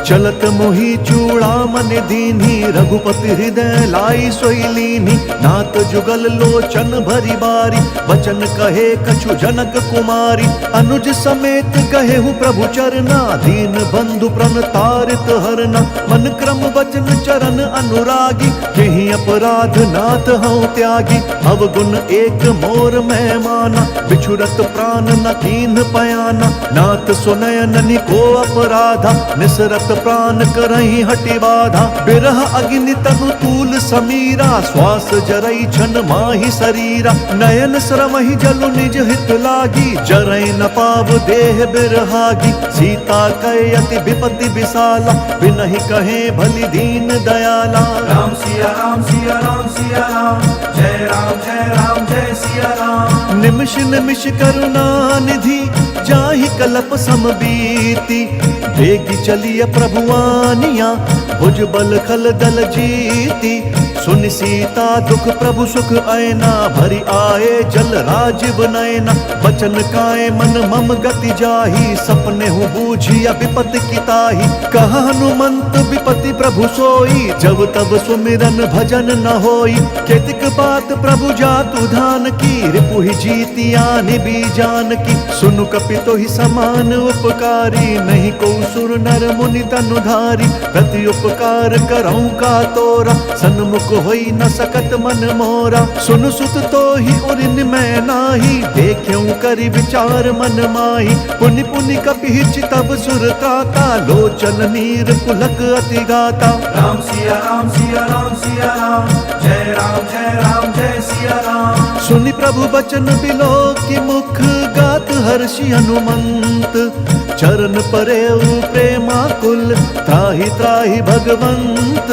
चलत मोहि चूड़ामन दीन्ही, रघुपति हृदय लाई सोई लीन्ही। नाथ जुगल लोचन भरी बारी, वचन कहे कछु जनक कुमारी। अनुज समेत कहेहु प्रभु चरना, दीन बंधु प्रण तारित हरना। मन क्रम वचन चरण अनुरागी, केहि अपराध नाथ हऊँ त्यागी। अवगुण एक मोर मैं माना, बिछुरत प्राण न कीन्ह पयाना। नाथ सुनयननि को अपराधा, निसरत प्राण करहि हटि बाधा। बिरह अग्नि तनु तूल समीरा, श्वास जरई छन माहि शरीरा। नयन श्रमहि जलु निज हित लागी, जरई न पाव देह बिरहागी। सीता कहे अति विपति विशाला, बिनहि कहे भली दीन दयाला।
राम सिया राम सिया राम सिया राम, जय राम जय सिया राम।
निमिष निमिष करुणा निधि, जाहि कलप समबीति। बेगी चलिय प्रभुआनिया, भुज बल खल दल जीती। सुनि सीता दुख प्रभु सुख ऐना, भरी आए जल राजीव नयना। बचन काए मन मम गति जाही, सपने हूँ बूझिया विपति की ताही। कहा हनुमंत विपति प्रभु सोई, जब तब सुमिरन भजन न होई। केतिक बात प्रभु जातु धान की, रिपुहि जीतिया निबी जान की। सुनु कपि तोहि समान उपकारी, नहीं को सुर नर मुनि तनुधारी। प्रति उपकार करऊँ का तोरा, सन्मुख होई न सकत मन मोरा। सुन सुत तो ही उरिन मैं नाही, देख्यूं करि विचार मन माही। पुनि पुनि कपि तब सुर त्राता, लोचन नीर पुलक अति गाता।
राम सिया राम सिया राम सिया राम, जय राम जय सिया राम।
सुनि प्रभु बचन बिलो की मुख, गात हर्षि हनुमंत। चरण परेउ प्रेमाकुल, त्राहि त्राहि भगवंत।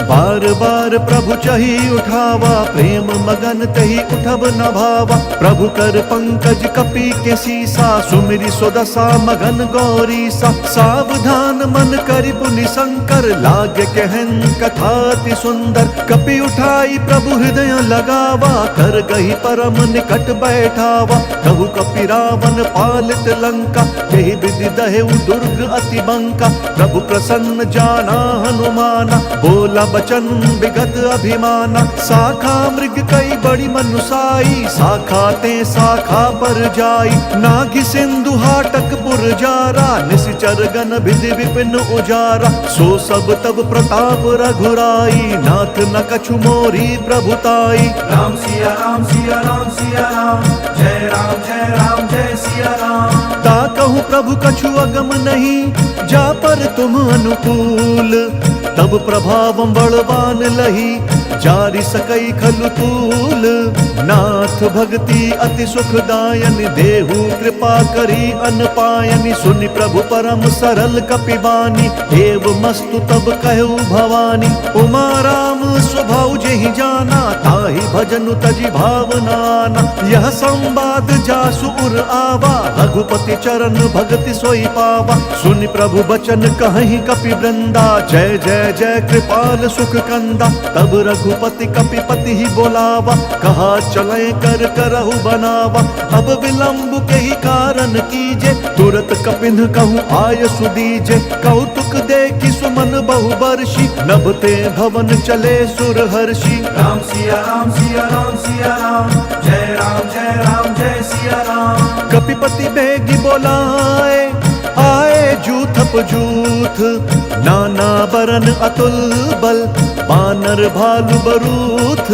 बार बार प्रभु चही उठावा, प्रेम मगन तही उठब न भावा। प्रभु कर पंकज कपि के सीसा, सुमिरि सुदशा मगन गौरीसा। सावधान मन करि पुनि शंकर, लागे कहन कथा अति सुंदर। कपि उठाई प्रभु हृदय लगावा, कर गही परम निकट बैठावा। कहु कपि रावण पालित लंका, यही विधि दहेउ दुर्ग अति बंका। प्रभु प्रसन्न जाना हनुमाना, बोला बचन विगत अभिमाना। शाखा मृग कई बड़ी मनुसाई, शाखा ते शाखा पर जाई। नागि सिंधु हाटक पुरजारा, निश्चर गण विधि विपिन उजारा। सो सब तब प्रताप रघुराई, नाथ न कछु मोरी प्रभुताई।
राम सिया राम सिया राम सिया राम, जय राम जय सिया राम।
ता कहूँ प्रभु कछु अगम नहीं, जा पर तुम अनुकूल। तब प्रभावम बलवान लही, जारि सकई खलु तूल। नाथ भक्ति अति सुखदायन, देहु कृपा करी अनपायनि। सुनि प्रभु परम सरल कपिबानी, एव मस्तु तब कहु भवानी। उमा राम स्वभाव जेहि जाना, ताहि भजनु तजि भावनाना। यह संवाद जासु उर आवा, रघुपति चरण भगति सोई पावा। सुनि प्रभु बचन कहि कपि वृंदा, जय जय जय कृपाल सुख कंदा। तब रघुपति कपिपति ही बोलावा, कहा चले कर करहु बनावा। अब विलंब के ही कारण कीजे, तुरत कपिन कहूँ आय सुदीजे। कौतुक देखि सुमन बहु बरषि, नभते भवन चले सुर हर्षि।
राम सिया राम सिया राम सिया राम, जय जय सिया राम।
कपिपति बेगी बोलाए, आए जूथप जूथ। नाना बरन अतुल बल, बानर भालु बरूथ।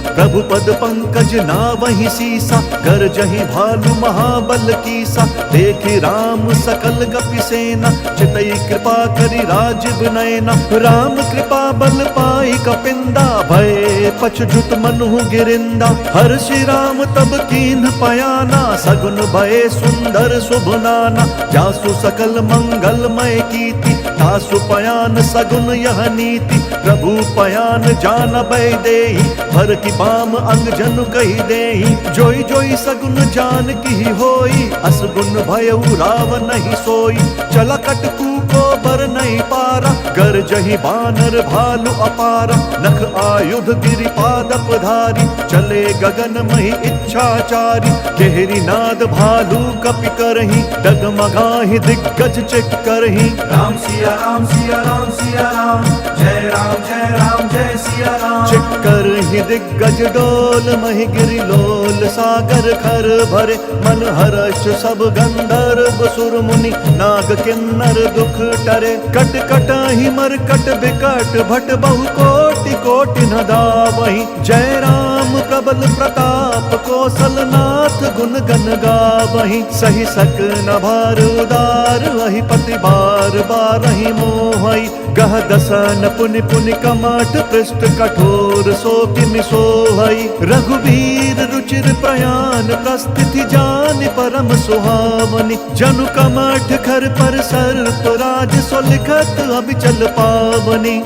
प्रभु पद पंकज नावहि सीसा, गरजहि भालु महाबल कीसा। देखि राम सकल गपि सेना, चितई कृपा करि राजीव नयना। राम कृपा बल पाई कपिंदा, भय पछजुत मनु गिरिंदा। हर्षि राम तब कीन्ह पयाना, सगुन भय सुंदर शुभ नाना। जासु सकल मंगलमय कीर्ति, तासु पयान सगुन यह नीति। प्रभु पयान जान भय देहि, भर की बाम अंग जनु कही देहि। जोई जोई सगुन जान की होई, असगुन भयउ राव नहीं सोई। चला कटकू को बर नहीं पारा, कर जही बानर भालु अपारा। नख आयुध गिरिपादप धारी, चले गगन मही इच्छाचारी। केहरी नाद भालु कपि करही, डगमगाहि दिग्गज चित करही।
राम सिया राम सिया राम सिया राम, जय राम जय सिया राम।
चिक्कर ही दिग्गज डोल, मही गिरि लोल सागर खर भरे। मन हर्ष सब गंधर्व सुर मुनि, नाग किन्नर दुख टरे। कट कट ही मरकट बिकट, भट बहु कोटि कोटि न दावहि। जय राम प्रबल प्रताप, कौशल नाथ गुण गण गावहि। सही सक न भार उदार, वही पति बार बारहि मोहई। गह दसन पुनि पुनि कमठ, पृष्ठ कठोर सो किमि सोहई। रघुवीर रुचिर प्रयाण, प्रस्थिति जान परम सुहावनी। जनु कमठ खर पर सर्प राज, सो लिखत अबिचल पावनी।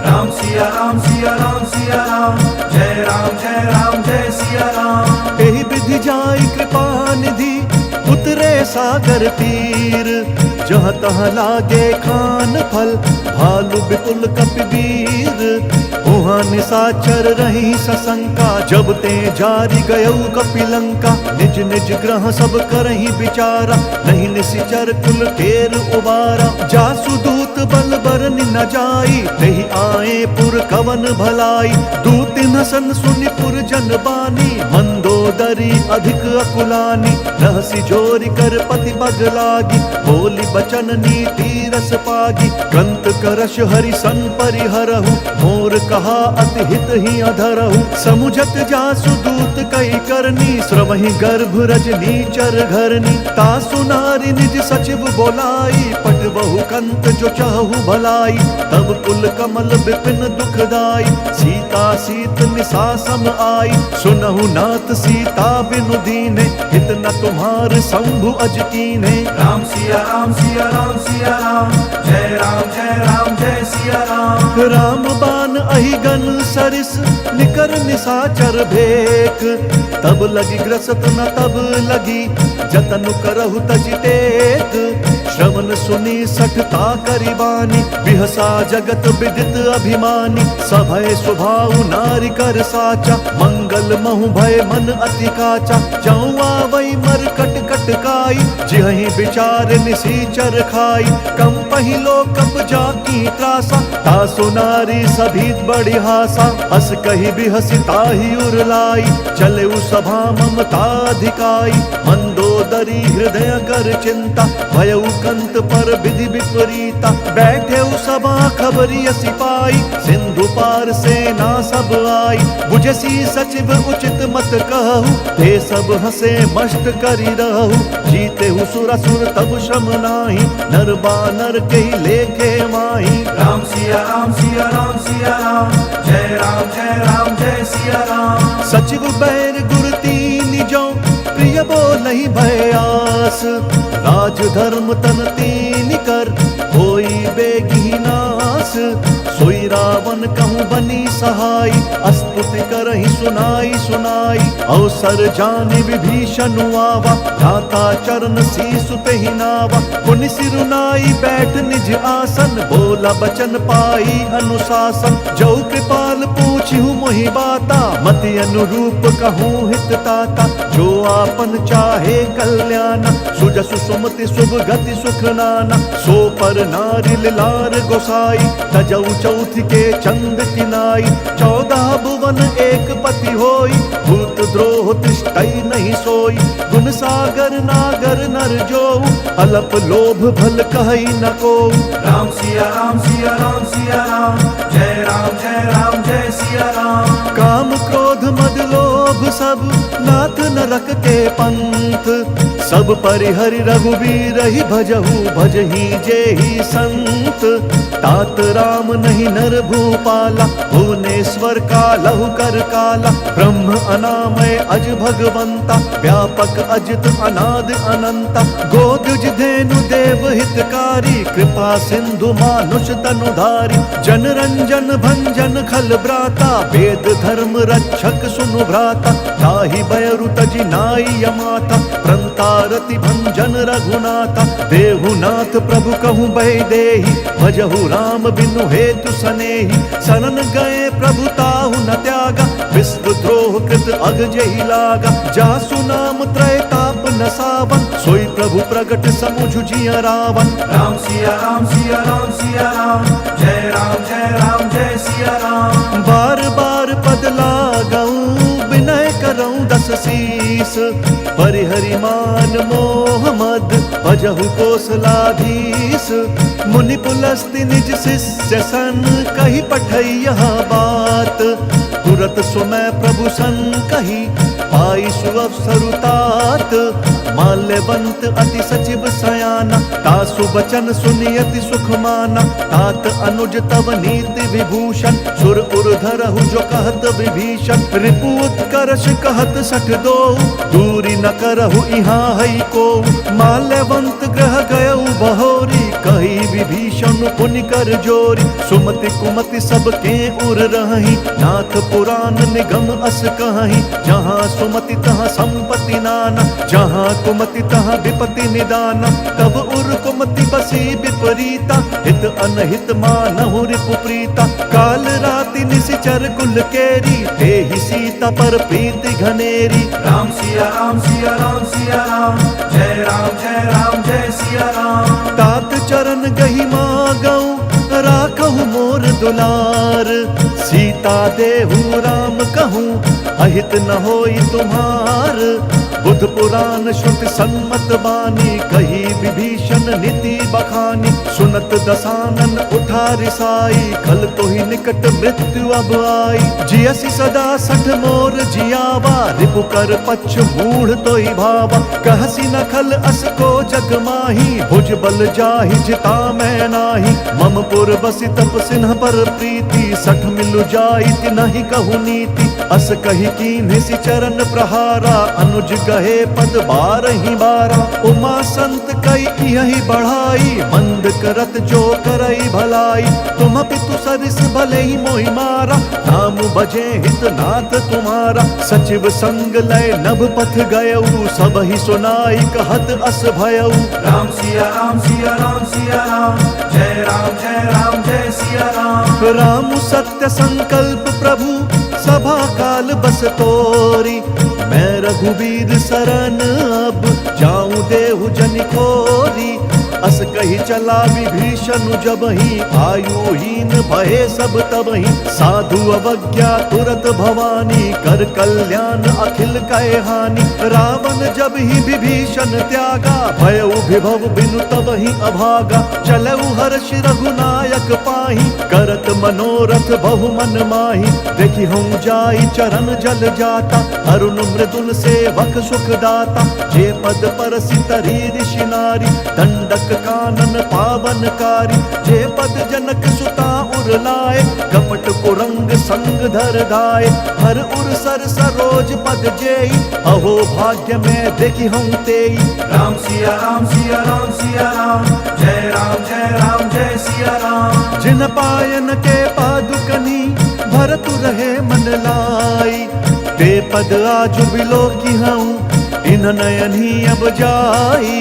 राम सिया राम सिया राम सिया राम, जय राम जय सिया राम।
एहि विधि जाई कृपा निधि, उतरे सागर तीर। जहाँ तहाँ लागे खान फल, भालु विपुल कपिवीर। उहाँ निशाचर रही सशंका, जब ते जारी गयऊ कपिलंका। निज निज ग्रह सब करही विचारा, नहीं निशिचर कुल केर उबारा। जासु दूत बल बरनि न जाई, तेहि आए पुर कवन भलाई। दूत न सन सुनि पुर जन बानी, मंदोदरी अधिक अकुलानी। रहसी जोरी कर पति बग लागी, बोली बचन नीति रस पागी। कंत करश हरि सन परिहरहु, मोर कहा अति हित ही अधरहु। समुझत जासु दूत कई करनी, श्रवहि गर्भ रजनी चर घरनी। तासु नारी निज सचिव बोलाई, पट बहु कंत जो चाहु भलाई। तब कुल कमल विपिन दुखदाई, सीता सीत निशा सम आई। सुनहु नाथ सीता बिनु दीने, हित न तुम्हार शंभु अज कीन्हे।
राम सिया राम सिया राम सिया राम, जय राम जय सिया राम।
राम बान अहिगन सरिस, निकर निशाचर भेक। तब लगी ग्रसत न तब लगी, जतन करहु तजि टेक। श्रवण सुनी सठता करिबानी, बिहसा जगत विदित अभिमानी। सभय स्वभाव नारी कर साचा, मंगल पागल महु भय मन अति काचा, जाऊँ आवई मर कट कट काई, जिहि विचार निसीचर खाई, कम पहिलो कब जाकी त्रासा, तासु नारी सभी बड़ी हासा, हस कही बिहसी ताहि उरलाई, चले उ सभा ममताधिकाई, मंदोदरी हृदय कर चिंता, भयउ कंत पर विधि विपरीता, बैठे उ सभा खबरी सिपाई, सिंधु पार सेना सब आई, बुझसी सचिव उचित मत कहु, ते सब हसे मष्ट करी रहु, जीते हु सुरसुर तब श्रम नाही, नर बानर के लेखे माही।
राम सिया राम सिया राम सिया राम, जय राम जय राम जय सिया राम।
सचिव बैर गुरती निजो प्रिय बोलहि भयास, राज धर्म तन तीन कर होई बेगी नास, सोई रावण कहूँ बनी सहाय, अस्तुति करहि सुनाई सुनाई, अवसर जाने विभीषण आवा, भ्राता चरण शीसु तेहि नावा, पुनि सिरुनाई बैठ निज आसन, बोला बचन पाई अनुशासन, जो कृपाल पूछिहु मोहि बाता, मति अनुरूप कहूँ हित ताता, जो आपन चाहे कल्याण, सुजसु सुमति शुभ गति सुख नाना, सो पर नारी लार गोसाई, तजऊ चौथ के चंद किनाई, 14 भुवन एक पति होई, भूत द्रोह तिष्ठई नहीं सोई, गुण सागर नागर नर जो, अलप लोभ भल कहई न को।
राम सिया राम सिया राम सिया राम, जय राम जय सिया राम।
काम क्रोध मद लोभ सब नाथ नरक के पंथ, सब परिहरि रघुवीर ही भजहु भजहि जेहि संत, तात राम नहीं नर भूपाला, भुवनेश्वर कालहु कर काला, ब्रह्म अनामय अज भगवंता, व्यापक अजित अनाद अनंता, गोदुज धेनु देव हितकारी, कृपा सिंधु मानुष तनुधारी, जन रंजन भंजन खल भ्राता, वेद धर्म रक्षक सुनु भ्राता, ताहि बयरु तजि नाई यमाता, प्रंतारति भंजन रघुनाथा, देहुनाथ प्रभु कहूँ बहि देहि, भजहु राम बिनु हेतु सनेहि, शरण गए प्रभु ताहु न त्यागा, विश्व द्रोह कृत अग जहि लागा, जासु नाम त्रैताप न सावन, सोई प्रभु प्रगट समुझ जिया रावण।
राम सिया राम सिया राम सिया राम, जय राम जय सिया राम।
बार बार पद लागऊं विनय करऊं दस शीस, परिहरि मान मोह मद भजहु कोसलाधीश, मुनि पुलस्ति निज शिष्य सन कही पठई यह बात, तुरत सुमय प्रभु सन कही पाई सुअवसरुतात, माल्यवंत अति सचिव सयाना, तासु बचन सुनि अति सुख माना, तात अनुज तव नीति विभूषण, सुर उर धरहु जो कहत विभीषण, रिपु उत्कर्ष कहत सठ दो, दूरी न करहु इहाँ हई को, माल्यवंत ग्रह गयउ बहोरी, कही विभीषण पुनि कर जोरी, सुमति कुमति सब के उर रही, नाथ पुराण निगम अस कहीं, जहाँ सुमति तहाँ संपत्ति नाना, जहाँ कुमति तहाँ विपति निदाना, तब उर कुमति बसी विपरीता, हित अनहित मानहु रिपु प्रीता, काल राति निशिचर कुल केरी, तेहि सीता पर प्रीति घनेरी।
राम सिया राम सिया राम सिया राम, जय राम जय सिया राम।
तात चरण गहि मागऊं राखहु मोर दुलार, सीता देहु राम कहूँ अहित न होई तुम्हार, बुध पुराण श्रुति सम्मत बानी, कही विभीषण नीति बखानी, सुनत दसानन उठा रिसाई, खल तो ही निकट मृत्यु अब आई, जियसि सदा सठ मोर जियावा, रिपु कर पक्ष मूढ़ तो ही भावा, कहसी न खल अस को जग माही, भुज बल जाहि जिता मैं नाही, मम पुर बसि तप सिन्ह पर प्रीति, सठ मिलु जाइत नहीं कहु नीति, अस कही कीन्हि सि चरण प्रहारा, अनुज गहे पद बारहि बारा, उमा संत कई यही बढ़ाई, मंद करत जो करई भलाई, तुम पितु सरिस भले ही मोहि मारा, नाम बजे हित नाथ तुम्हारा, सचिव संग लय नभ पथ गयऊ, सब ही सुनाई कहत अस भयऊ।
राम सिया राम सिया राम सिया राम, जय राम जय सिया राम।
राम सत्य संकल्प प्रभु सभा काल बस तोरी। मैं रघुवीर सरन अब जाऊं देहु जन खोरी। अस कही चला विभीषण जबहि आयुहीन भये सब तबहि। साधु अवज्ञा तुरत भवानी कर कल्याण अखिल कहे हानि। रावण जब ही विभीषण त्यागा भयउ विभव बिनु तबहि अभागा। चलऊ हर्ष रघुनायक पाहि करत मनोरथ बहु मन माहि। देखि हम जाई चरण जल जाता अरुण मृदुल सेवक सुख दाता। जे पद परसि तरी ऋषि नारी दंडक कानन पावनकारी। जे पद जनक सुता उर लाए कपट कुरंग संग धर धाय। हर उर सर सरोज पद जेई अहो भाग्य में देखी हम तेई।
राम सिया राम सिया राम सिया राम जय राम जय राम जय सिया राम।
जिन पायन के पादुकनी भरतु रहे मन लाई। ते पद आजु बिलो की हूँ इन नयन ही अब जाई।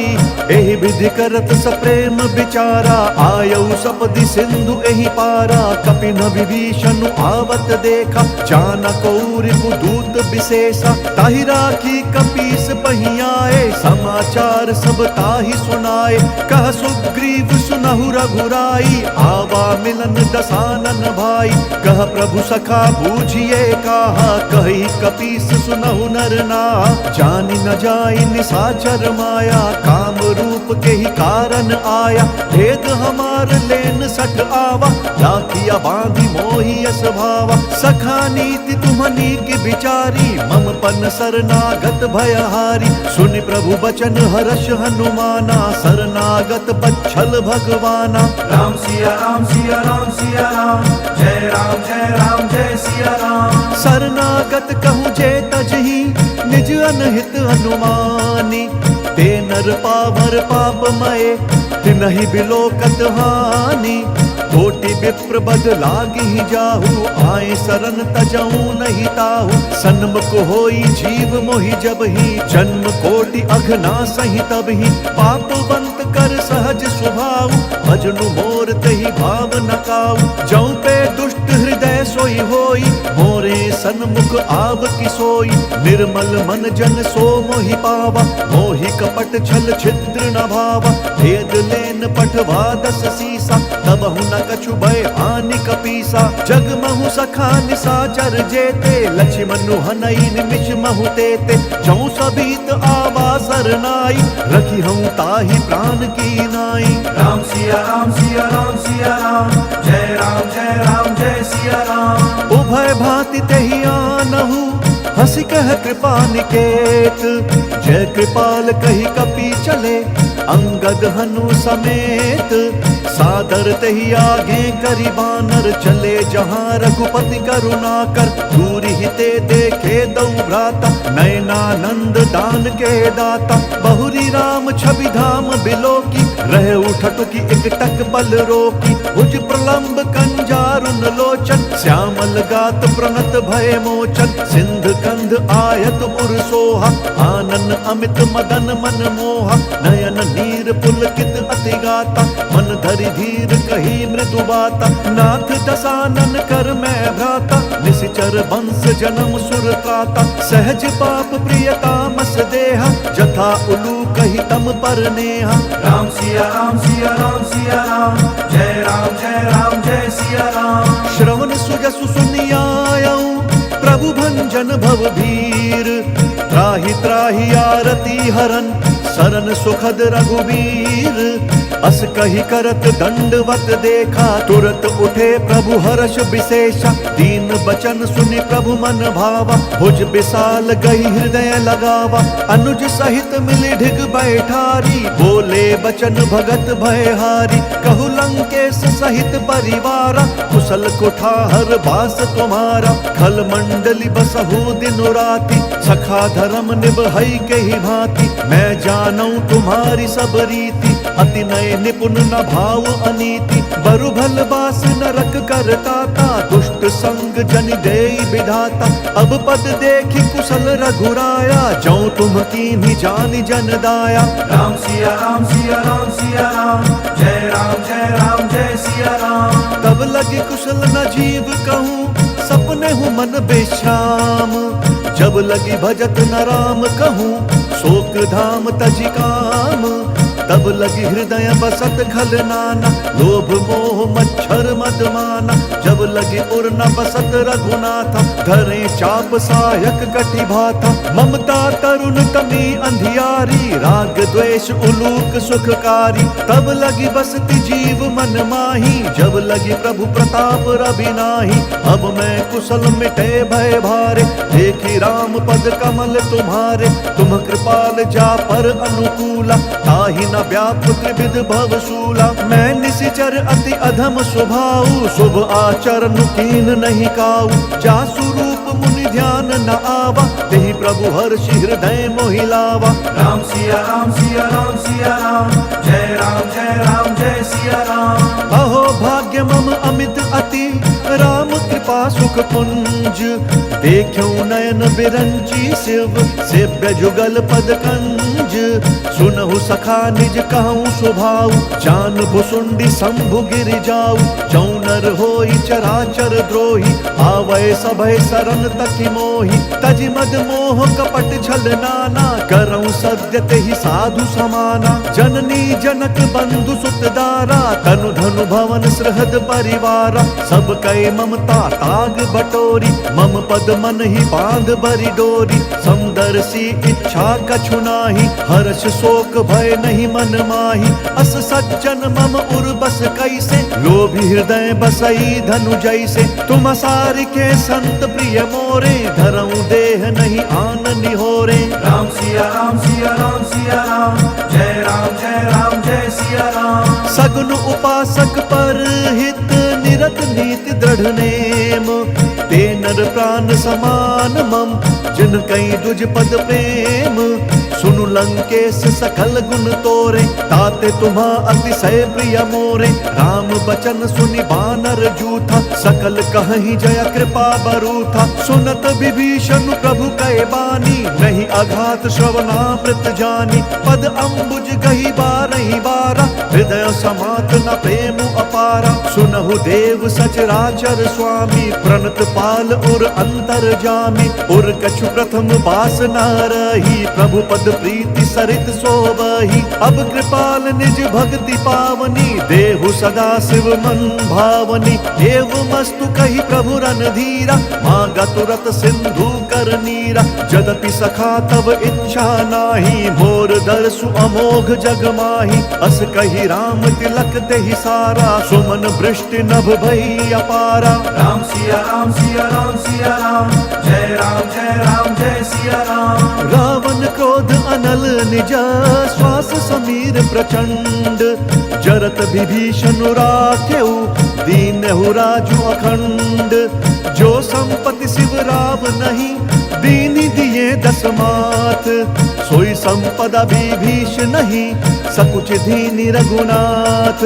एहि विधि करत सप्रेम विचारा आयऊ सपदि सिंधु एहि पारा। कपिन विभीषण आवत देखा चानक रिपु दूत विशेषा। ताहि राखी कपीस पहियाए समाचार सब ताहि सुनाए। कह सुग्रीव सुनहु रघुराई आवा मिलन दसानन भाई। कह प्रभु सखा बूझिए काहा कही कपीस सुनहु नर नाहा। जानि न जाई निशाचर माया काम रूप के ही कारण आया। भेद हमार लेन सठ आवा राखिया बांधी मोहि यस भावा। सखा नीति तुम्हनी की विचारी मम पन शरणागत भयहारी। सुनि प्रभु बचन हर्ष हनुमाना शरणागत बच्छल भगवाना।
राम सिया राम सिया राम सिया राम जय राम जय सिया राम।
शरणागत कहूँ जे तजहि निज अनहित अनुमानी। ते नर पावर पापमय तिनहि बिलोकत हानि। कोटि विप्र बद लागी जाहु आए शरण तजहु नहीं ताहु। सन्मुख होई जीव मोहि जबहि जन्म कोटि अघना सही तबहि। पापवंत कर सहज स्वभाव भजनु मोर तहि भाव न काऊ। जौ पे दुष्ट हृदय सोई होई मोरे सन्मुख आव की सोई। निर्मल मन जन सो मोहि पावा मोहि कपट छल छिद्र न भावा। भेद लेन पठवा दस सीसा तबहु न कछु भय हानि कपीसा। जग महु सखा निशाचर जेते लक्ष्मण हनई निमिष महु तेते। जौ सबीत आवा सरनाई रखी हूँ ताहि प्राण की नाई।
राम सिया राम सिया राम सिया राम जय राम जय सिया राम।
उभय भांति तेहि आनहु हंसी कह कृपा निकेत। जय कृपाल कही कपि चले अंगद हनु समेत। सादर तेहि आगे करि बानर चले जहाँ रघुपति करुणा कर। दूरि हिते देखे दौ भ्राता नयनानंद दान के दाता। बहुरी राम छवि धाम बिलोकी रहे उठटुकी एकटक बल रोकी। भुज प्रलंब कंजारुन लोचन श्यामल गात प्रणत भय मोचन। सिंध कंध आयत उर सोहा आनन अमित मदन मन मोहा। नयन नीर पुलकित अति गाता मन धरि धीर कही मृदु बाता। नाथ दसानन कर मैं भ्राता निशिचर वंश जन्म सुर त्राता। सहज पाप प्रियता मस देहा जथा उलू कही तम पर नेहा।
राम सिया राम सिया राम सिया राम जय जय सिया राम।
श्रवण सुजसु सुनियायऊ प्रभु भंजन भव भीर। त्राहि त्राहि आरती हरन सरन सुखद रघुवीर। अस कही करत दंडवत देखा तुरत उठे प्रभु हर्ष विशेषा। दीन बचन सुनि प्रभु मन भावा भुज विशाल गई हृदय लगावा। अनुज सहित मिली ढिग बैठारी बोले बचन भगत भयहारी। कहु लंकेश सहित परिवारा कुशल कुठार बास तुम्हारा। खल मंडली बसहु दिन राति सखा धर्म निभई के ही भांति। मैं जानूं तुम्हारी सब रीति अति नय निपुण न भाव अनीति, बरु भल बास नरक करताता, दुष्ट संग जन देई विधाता। अब पद देखि कुशल रघुराया, जौ तुम कीन्ही जानि जन दाया।
राम सिया राम सिया राम सिया राम, जय राम जय राम जय सिया राम।
तब लगे कुशल न जीव कहूँ, सपने हूँ मन बेश्राम। जब लगी भजत न राम कहूँ, शोक धाम तजि काम। तब लगी हृदय बसत खल नाना, लोभ मोह मच्छर मद माना। जब लगी उर न बसत रघुनाथा, धरे चाप सायक कटि भाथा। ममता तरुण तमी अंधियारी, राग द्वेष उलूक सुखकारी। तब लगी बसती जीव मन माही, जब लगी प्रभु प्रताप रवि नाही। अब मैं कुशल मिटे भय भारे, देखी राम पद कमल तुम्हारे। तुम कृपाल जा पर अनुकूला, ताहि न व्याप्त त्रिविध भवशूला। मैं निशिचर अति अधम स्वभाव, शुभ आचरण कीन नहीं काऊ। जासु रूप मुनि ध्यान न आवा, तेहि प्रभु हर्षि हृदय मोहि लावा।
राम सिया राम सिया राम सिया राम, जय राम जय सिया राम।
अहो भाग्य मम अमित अति, राम कृपा सुख पुंज। देखूं नयन बिरंची शिव, सेव्य जुगल पद कंज। सुनहु सखा निज कहूँ स्वभाव, जान भुसुंडी शंभु गिर जाऊ। जौनर होई चराचर द्रोही, आवै सभय सरन तकि मोहि। तजि मद मोह कपट छल नाना, करऊं सद्य तेहि साधु समाना। जननी जनक बंधु सुत दारा, तनु धनु भवन सृहद परिवारा। सब कै ममता ताग बटोरी, मम पद मन ही बांध बरि डोरी। समदर्शी इच्छा कछु नाही, हर्ष शोक भय नहीं मन माही। अस सज्जन मम उर बस कैसे, लोभी हृदय बसई धनु जैसे। तुम सारि के संत प्रिय मोरे, धरऊं देह नहीं आन निहोरे।
राम सिया राम सिया राम सिया राम, जय राम जय सिया राम।
सगुन उपासक पर हित, निरत नीति दृढ़ नेम। ते नर प्राण समान मम, जिन कई दुज पद प्रेम। सुनु लंकेश सकल गुण तोरे, ताते तुम्हा अतिशय प्रिय मोरे। राम बचन सुनि बानर जूथा, सकल कहहि जय कृपा बरूथा। सुनत विभीषण प्रभु कै बानी, नहीं अघात श्रवणामृत जानी। पद अम्बुज गही बारहि बारा, हृदय समात न प्रेम अपारा। सुनहु देव सचराचर स्वामी, प्रणत पाल उर अंतर जामी। उर कछु प्रथम बास न रही, प्रभु पद प्रीति सरित सोबही। अब कृपाल निज भक्ति पावनी, देहु सदा शिव मन भावनी। एवमस्तु कही प्रभु रणधीरा, मांगा तुरत सिंधु कर नीरा। जदपि सखा तब इच्छा नाही, मोर दर्शु अमोघ जग माही। अस कही राम तिलक तेहि सारा, सुमन वृष्टि नभ भई अपारा।
राम सिया राम सिया राम सिया राम, जय राम जय सिया राम।
रावण क्रोध अनल निज, श्वास समीर प्रचंड। जरत विभीषण राखेउ, दीनहु राजु अखंड। जो संपत्ति शिव राव नहीं, दीनि दिए दस मात। सोई संपदा विभीष नहीं, सकुच दीनि रघुनाथ।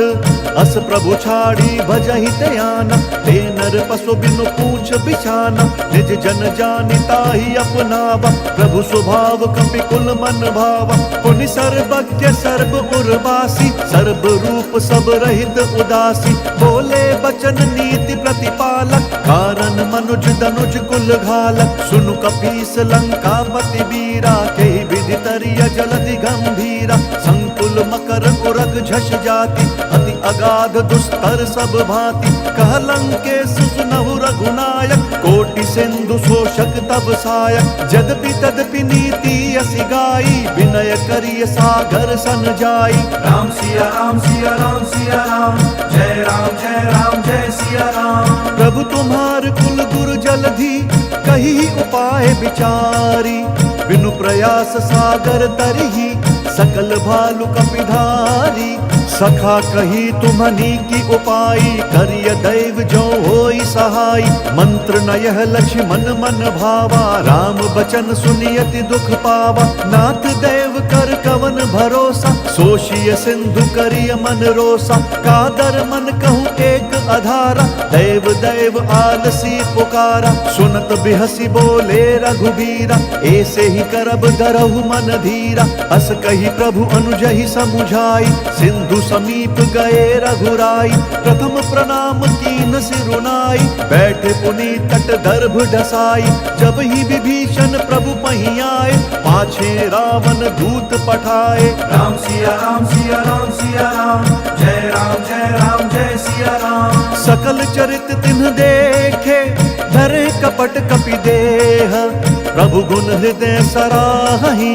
अस प्रभु छाड़ी भजहि त्याना, ते नर पशु बिनु पूछ बिछाना। निज जन जानि ताहि अपनावा, प्रभु स्वभाव कपि कुल मन भावा। पुनि सर्वज्ञ सर्व उर्वासी, सर्व रूप सब रहित उदासी। बोले बचन नीति प्रतिपालक, कारण मनुज दनुज कुल घालक। सुनु कपीस लंकापति वीरा, केहि विधि तरिय जलधि गंभीरा। संकुल मकर उरग झष जाति, अति अगाध दुस्तर सब भांति। कह लंकेश सुनहु रघुनायक, कोटि सिंधु शोषक तब सायक। जदपि तदपि नीति असि गाई, विनय करिय सागर सन जाई।
राम सिया राम सिया राम सिया राम, जय राम जय सिया राम।
प्रभु तुम्हार कुल गुरु जलधि, कही उपाय विचारी। बिनु प्रयास सागर तरही, सकल भालु कपिधारी। सखा कही तुम्हनी की उपाई, करिय दैव जो होई सहाय। मंत्र न यह लक्ष्मण मन भावा, राम बचन सुनियति दुख पावा। नाथ देव कर कवन भरोसा, सोशिय सिंधु करिय मन रोसा, कादर मन कहूँ एक अधारा। दैव दैव आलसी पुकारा, सुनत बिहसी बोले रघुबीरा। ऐसे ही करब धरहु मन धीरा, अस कही प्रभु अनुजहि समुझाई। सिंधु समीप गए रघुराई, प्रथम प्रणाम कीन सिरुनाई। बैठे पुनि तट दर्भ ढसाई, जब ही विभीषण प्रभु पहीं आए। पाछे रावण दूत पठाए,
राम सिया राम सिया राम सिया राम, जय राम जय राम जय सिया राम।
सकल चरित तिन्ह देखे, धरे कपट कपि देह। प्रभु गुण हृदय सराहि,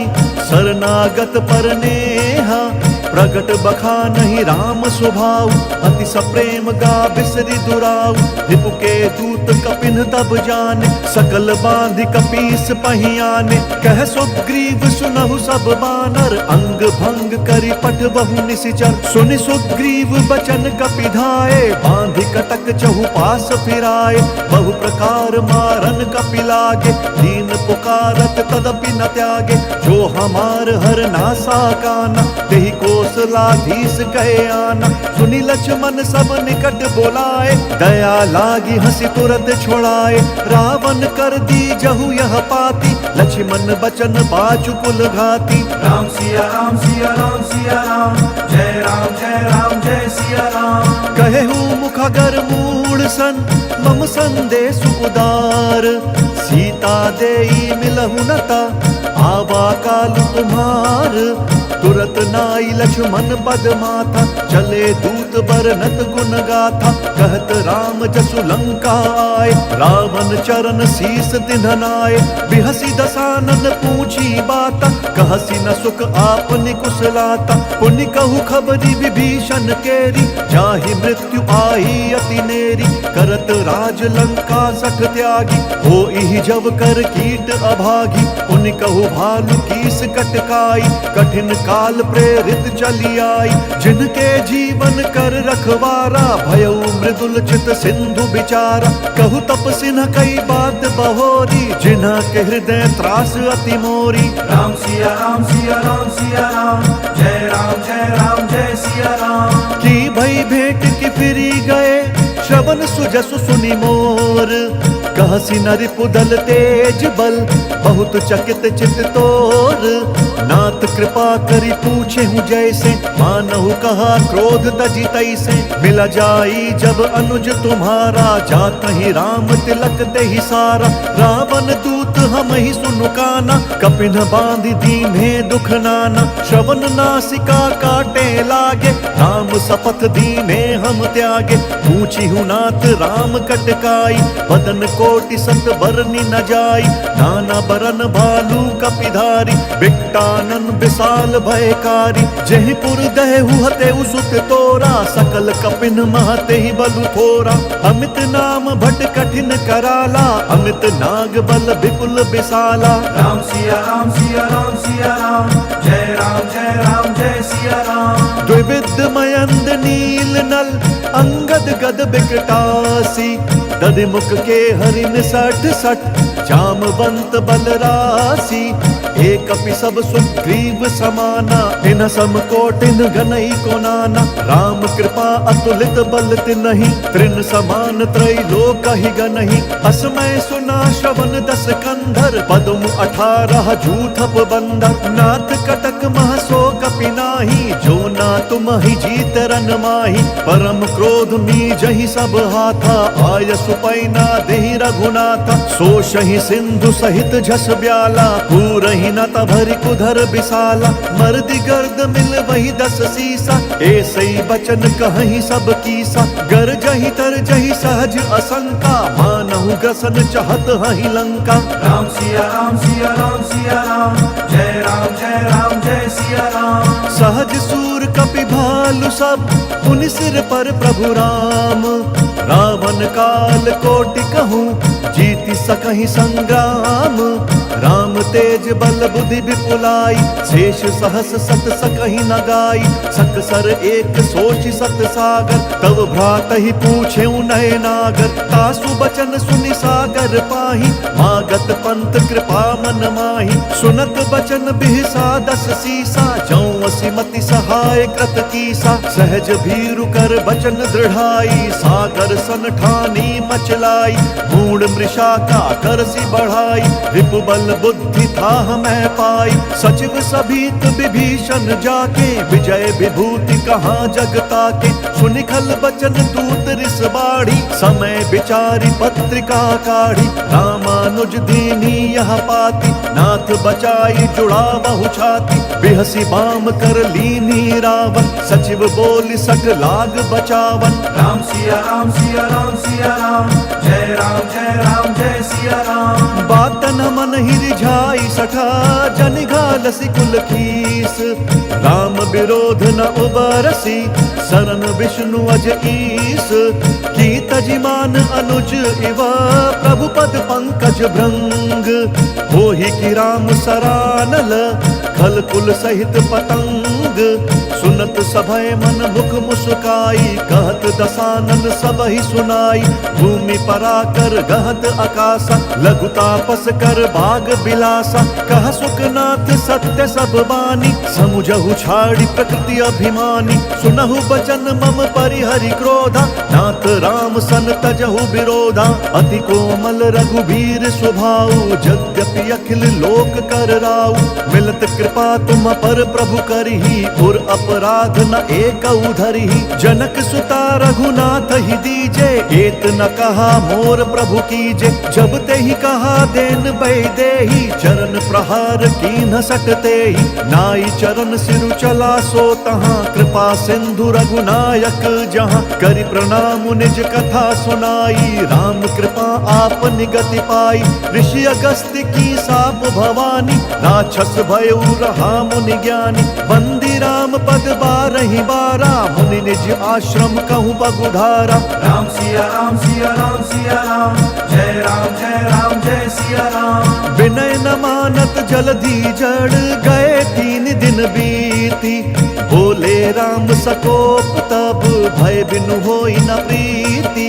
शरणागत पर नेहा। प्रगट बखानहि राम स्वभाव, अति सप्रेम गा बिसरि दुराऊ। रिपु के दूत कपिन तब जाने, सकल बांधि कपीस पहीं आने। कह सुग्रीव सुनहु सब बानर, अंग भंग करि पठ बहु निशिचर। सुनि सुग्रीव बचन कपि धाये, बांधि कटक चहु पास फिराए। बहु प्रकार मारन कपि लागे, दीन पुकारत तदपि न त्यागे। जो हमार हर नासा काना, तेहि कौशलाधीश कहे आना। सुनि लक्ष्मण सब निकट बोलाए, दया लागी हंसी तुरत छोड़ाए। रावण कर दी जहु यह पाती, लक्ष्मण बचन बाचु कुल घाती।
राम सिया राम सिया राम सिया राम, जय राम जय सिया राम।
कहेहु मुखगर मूढ़ सन, मम संदेश उदार। सीता देई मिलहु नता, आवा काल तुम्हार। तुरत नाई लक्ष्मण पद माथा, चले दूत बरनत गुण गाथा। कहत राम जसु लंका आए, रावण चरण शीस तिन्ह नाए। बिहसी दसानन पूछी बाता, कहसी न सुख आपनि कुशलाता। पुनि कहु खबरी विभीषण केरी, जाहि मृत्यु आई अति नेरी। करत राज लंका सठ त्यागी, होई जब कर कीट अभागी। पुनि कहु भालु कीस कटकाई, कठिन काल प्रेरित चली आई। जिनके जीवन कर रखवारा, भयउ मृदुल चित सिंधु बिचारा। कहु तपसिन कई बात बहोरी, जिन्हा के हृदय त्रास अति मोरी।
राम सिया राम सिया राम सिया राम, जय राम जय सिया राम।
की भई भेंट की फिरी गए, श्रवण सुजसु सुनि मोर। कहसी नरि पुदल तेज बल, बहुत चकित चित तोर। नाथ कृपा करि पूछे हूँ जैसे, मानहु कहा क्रोध तजी तैसे। मिला जाई जब अनुज तुम्हारा, जात ही राम तिलक देहि सारा। रावण दूत हम ही सुनु काना, कपिन बांधि दीन्हे दुख नाना। श्रवण नासिका काटे लागे, राम शपथ दीने हम त्यागे। पूछी हूँ नाथ राम कटकाई, बदन कोटि सत बरनि न जाई। नाना बरन भालू कपिधारी, बिकटानन विशाल भयकारी। जयपुर दहु हतेउ सुत तोरा, सकल कपिन महते ही बलु थोरा। अमित नाम भट कठिन कराला, अमित नाग बल विपुल विशाला।
राम सिया राम सिया राम सिया राम, जय राम जय सिया राम।
द्विविध मयंद नील नल, अंगद गद बिकटासी। दधिमुख के हरिन सठ सठ, जामवंत बलरासी। एक कपि सब सुग्रीव समाना, इन सम कोटिन गनई को नाना। राम कृपा अतुलित बल तिनहि, त्रिन समान त्रैलोक ही गनहि। असमय सुना श्रवण दस कंधर, पदम 18 जूथप बंदर। नाथ कटक मह सो कपि नाही, जो ना तुम ही जीत रन माही। परम क्रोध मी जहि सब हाथा, आय सुपैना देहि रघुनाथा। सोषहि सिंधु सहित झस ब्याला, पूरहि न तभरि कुधर विशाला। मर्दि गर्द मिल वही 10 सीसा, ऐसई बचन कहहि सब कीसा। गर जहि तर जहि सहज असंका, मानहु ग्रसन चहत हहि लंका।
राम सिया राम सिया राम सिया राम, जय राम जय सिया राम।
सहज सूर कपि भालु सब, पुनि सिर पर प्रभु राम। रावण काल कोटि कहूँ जीति सकहि संग्राम। राम तेज बल बुद्धि विपुलाई शेष सहस सत सकहि न गाई। सकसर एक सोचि सत सागर तव भ्रातहि पूछेउ नय नागर। तासु बचन सुनि सागर पाहि मागत पंत कृपा मन माहि। सुनत बचन बिहसा दस सीसा जौं असिमति सहाय कृत कीसा। सहज भीरु कर बचन दृढ़ाई सागर सन ठानी मचलाई। मूढ़ मृषा का करसी बढ़ाई रिपु बल बुद्धि था मैं पाई। सचिव सभीत विभीषण जाके विजय विभूति कहाँ जगता के। सुनिखल बचन दूत रिस बाढ़ी समय विचारी पत्रिका काढ़ी। रामानुज दीनी यह पाती नाथ बचाई जुड़ा बहु छाती। बिहसी बाम कर लीनी रावण सचिव बोल सक लाग बचावन।
राम सिया राम सिया राम सिया राम जय राम जय सिया राम।
बात न मन ही रिझाई सठा जन घालसी कुल खीस। राम विरोध न उबरसी शरण विष्णु अज ईस। की तजिमान अनुज इवा प्रभु पद पंकज भृंग। होहि की राम सरानल खल कुल सहित पतंग। सुनत सभय मन मुख मुस्काई कहत दसानन सब ही सुनाई। भूमि पराकर गहत आकाशा लघु तापस कर बाग बिलासा। कह सुखनाथ सत्य सब बानी समुझहु छाड़ी प्रकृति अभिमानी। सुनहु बचन मम परिहरि क्रोधा नाथ राम सन तजहु विरोधा। अति कोमल रघुबीर स्वभाव यद्यपि अखिल लोक कर राउ। मिलत कृपा तुम पर प्रभु करही और अपराध न एक धरही। जनक सुता रघुनाथ ही दीजे एत न कहा मोर प्रभु कीजे। जब ते ही कहा देन बै देही चरण प्रहार कीन्ह सकते ही। नाई चरण सिरु चला सो तहाँ कृपा सिंधु रघुनायक जहाँ। करि प्रणाम निज कथा सुनाई राम कृपा आप निगति पाई। ऋषि अगस्त्य की साप भवानी राक्षस भयउ रहा मुनि ज्ञानी। बंदी राम पद बारहि बारा मुनि निज आश्रम कहूँ बगुधारा।
राम सिया राम सिया राम सिया राम जय सिया राम।
विनय न मानत जलधि जड़ गए 3 दिन बीती। बोले राम सकोप तब भय बिनु होई न प्रीति।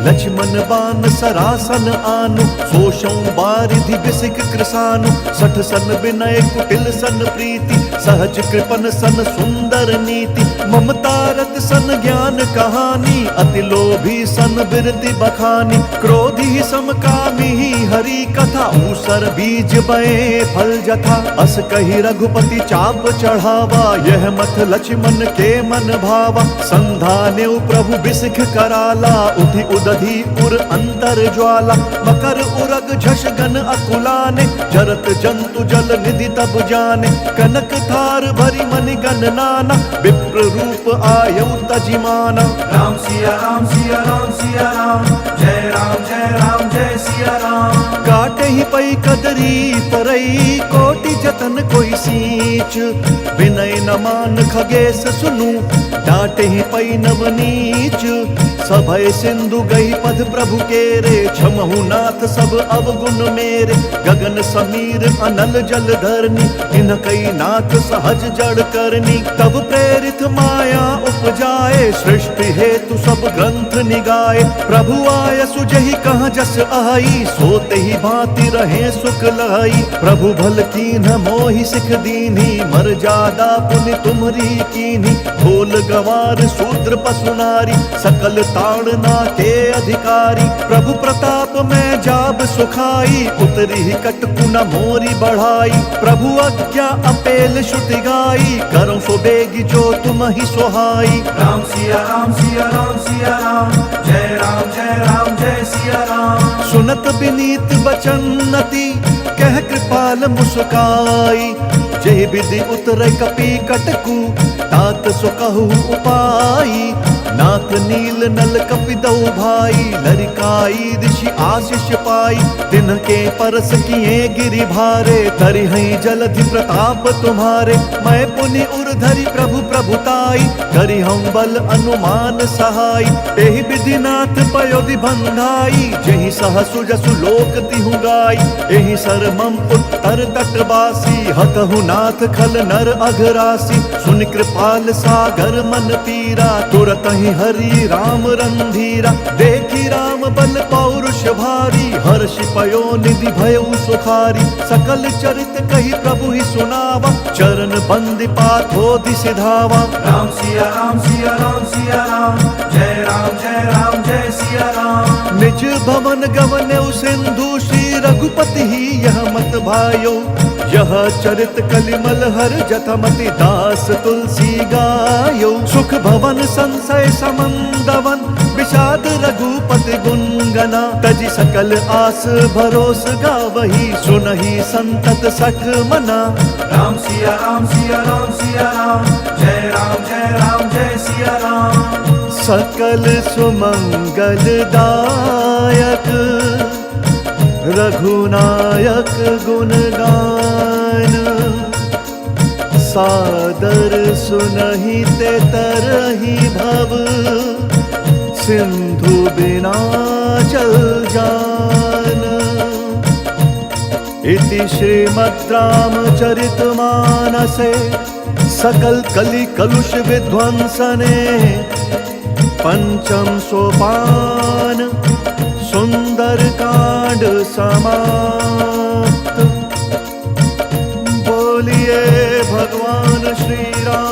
लक्ष्मण बान सरासन आनु सोषौ बारिधि बिसिक कृसानु। सठ सन विनय कुटिल सन प्रीति सहज कृपन सन सुंदर नीति। ममता रत सन ज्ञान कहानी अति लोभी सन बिरति बखानी। क्रोधी समकामी हरि कथा ऊसर बीज बए फल जथा। अस कही रघुपति चाप चढ़ावा यह मत लक्ष्मण के मन भावा। संधाने प्रभु बिसिख कराला उठि उदधि उर अंतर ज्वाला। मकर उरग झष गन अकुलाने जरत जंतु जल निधि तब जाने। कनक थार भरी मनि गन नाना विप्र रूप आयु तजिमाना।
राम सिया राम सिया राम सिया राम जय सिया राम।
काटे ही पई कदरी परई कोटि जतन कोई सींच। विनय न मान खगेश सुनु डांटे ही पई नवनीच। सभय सिंधु गई पद प्रभु केरे क्षमहु नाथ सब अवगुण मेरे। गगन समीर अनल जल धरनी इन कई नाथ सहज जड़ करनी। तब प्रेरित माया उपजाए सृष्टि हेतु सब ग्रंथ निगाए। प्रभु आय सुजहि कहाँ जस आई सोते ही भांति रहे सुख लाई। प्रभु भल कीन्ह मोहि सिख दीन्ही मर्यादा पुनि तुम्हरी कीन्ही। भोल गवार शूद्र पशु नारी सकल ताड़ना के अधिकारी। प्रभु प्रताप में जाब सुखाई उतरी ही कटकु न मोरी बढ़ाई। प्रभु आज्ञा अपेल श्रुति गाई करो सो बेगी जो तुम ही सोहाई।
राम सिया राम सिया राम सिया राम जय सिया राम।
सुनत विनीत बचन नति कह कृपाल मुस्काई। जय विधि उतर कपि कटकु तात सो कहु उपाई। नाथ नील नल कपिदौ भाई, लरिकाई दिशि आशीष पाई। तिनके परस किए गिरि भारे, तरिहै जलधि प्रताप तुम्हारे। मैं पुनि उर्धरि प्रभु प्रभुताई, करिहौं बल अनुमान सहाय। एहि विधिनाथ पयोधि बंधाई, जेहि सहसु जसु लोक तिहु गाई। एहि सर मम उत्तर तटवासी, हतहु नाथ खल नर अघरासी। सुनि कृपाल सागर मन पीरा, तुरत ही हरि राम रंधीरा। देखी राम बल पौरुष भारी, हर्षि पयो निधि भयउ सुखारी। सकल चरित कही प्रभु ही सुनावा, चरण बंदि पाथोधि सिधावा।
राम सिया राम सिया राम सिया राम, जय राम जय सिया राम।
निज भवन गवनेउ सिंधु, श्री रघुपति ही यह मत भायो। यह चरित कलिमल हर जथमति, दास तुलसी गायो। सुख भवन संशय समंदवन, विषाद रघुपति गुणगना। तजि सकल आस भरोस गावही, सुनहि संतत सठ मना।
राम सिया राम सिया राम सिया राम, जय राम जय सिया राम।
सकल सुमंगलदायक, रघुनायक गुण गान। सादर सुनहि ते तरहि भव, सिंधु बिना जल जान। इति श्रीमद् रामचरितमानसे, सकल कलि कलुष विध्वंसने। पंचम सोपान, सुंदर कांड समाप्त। बोलिए भगवान श्री राम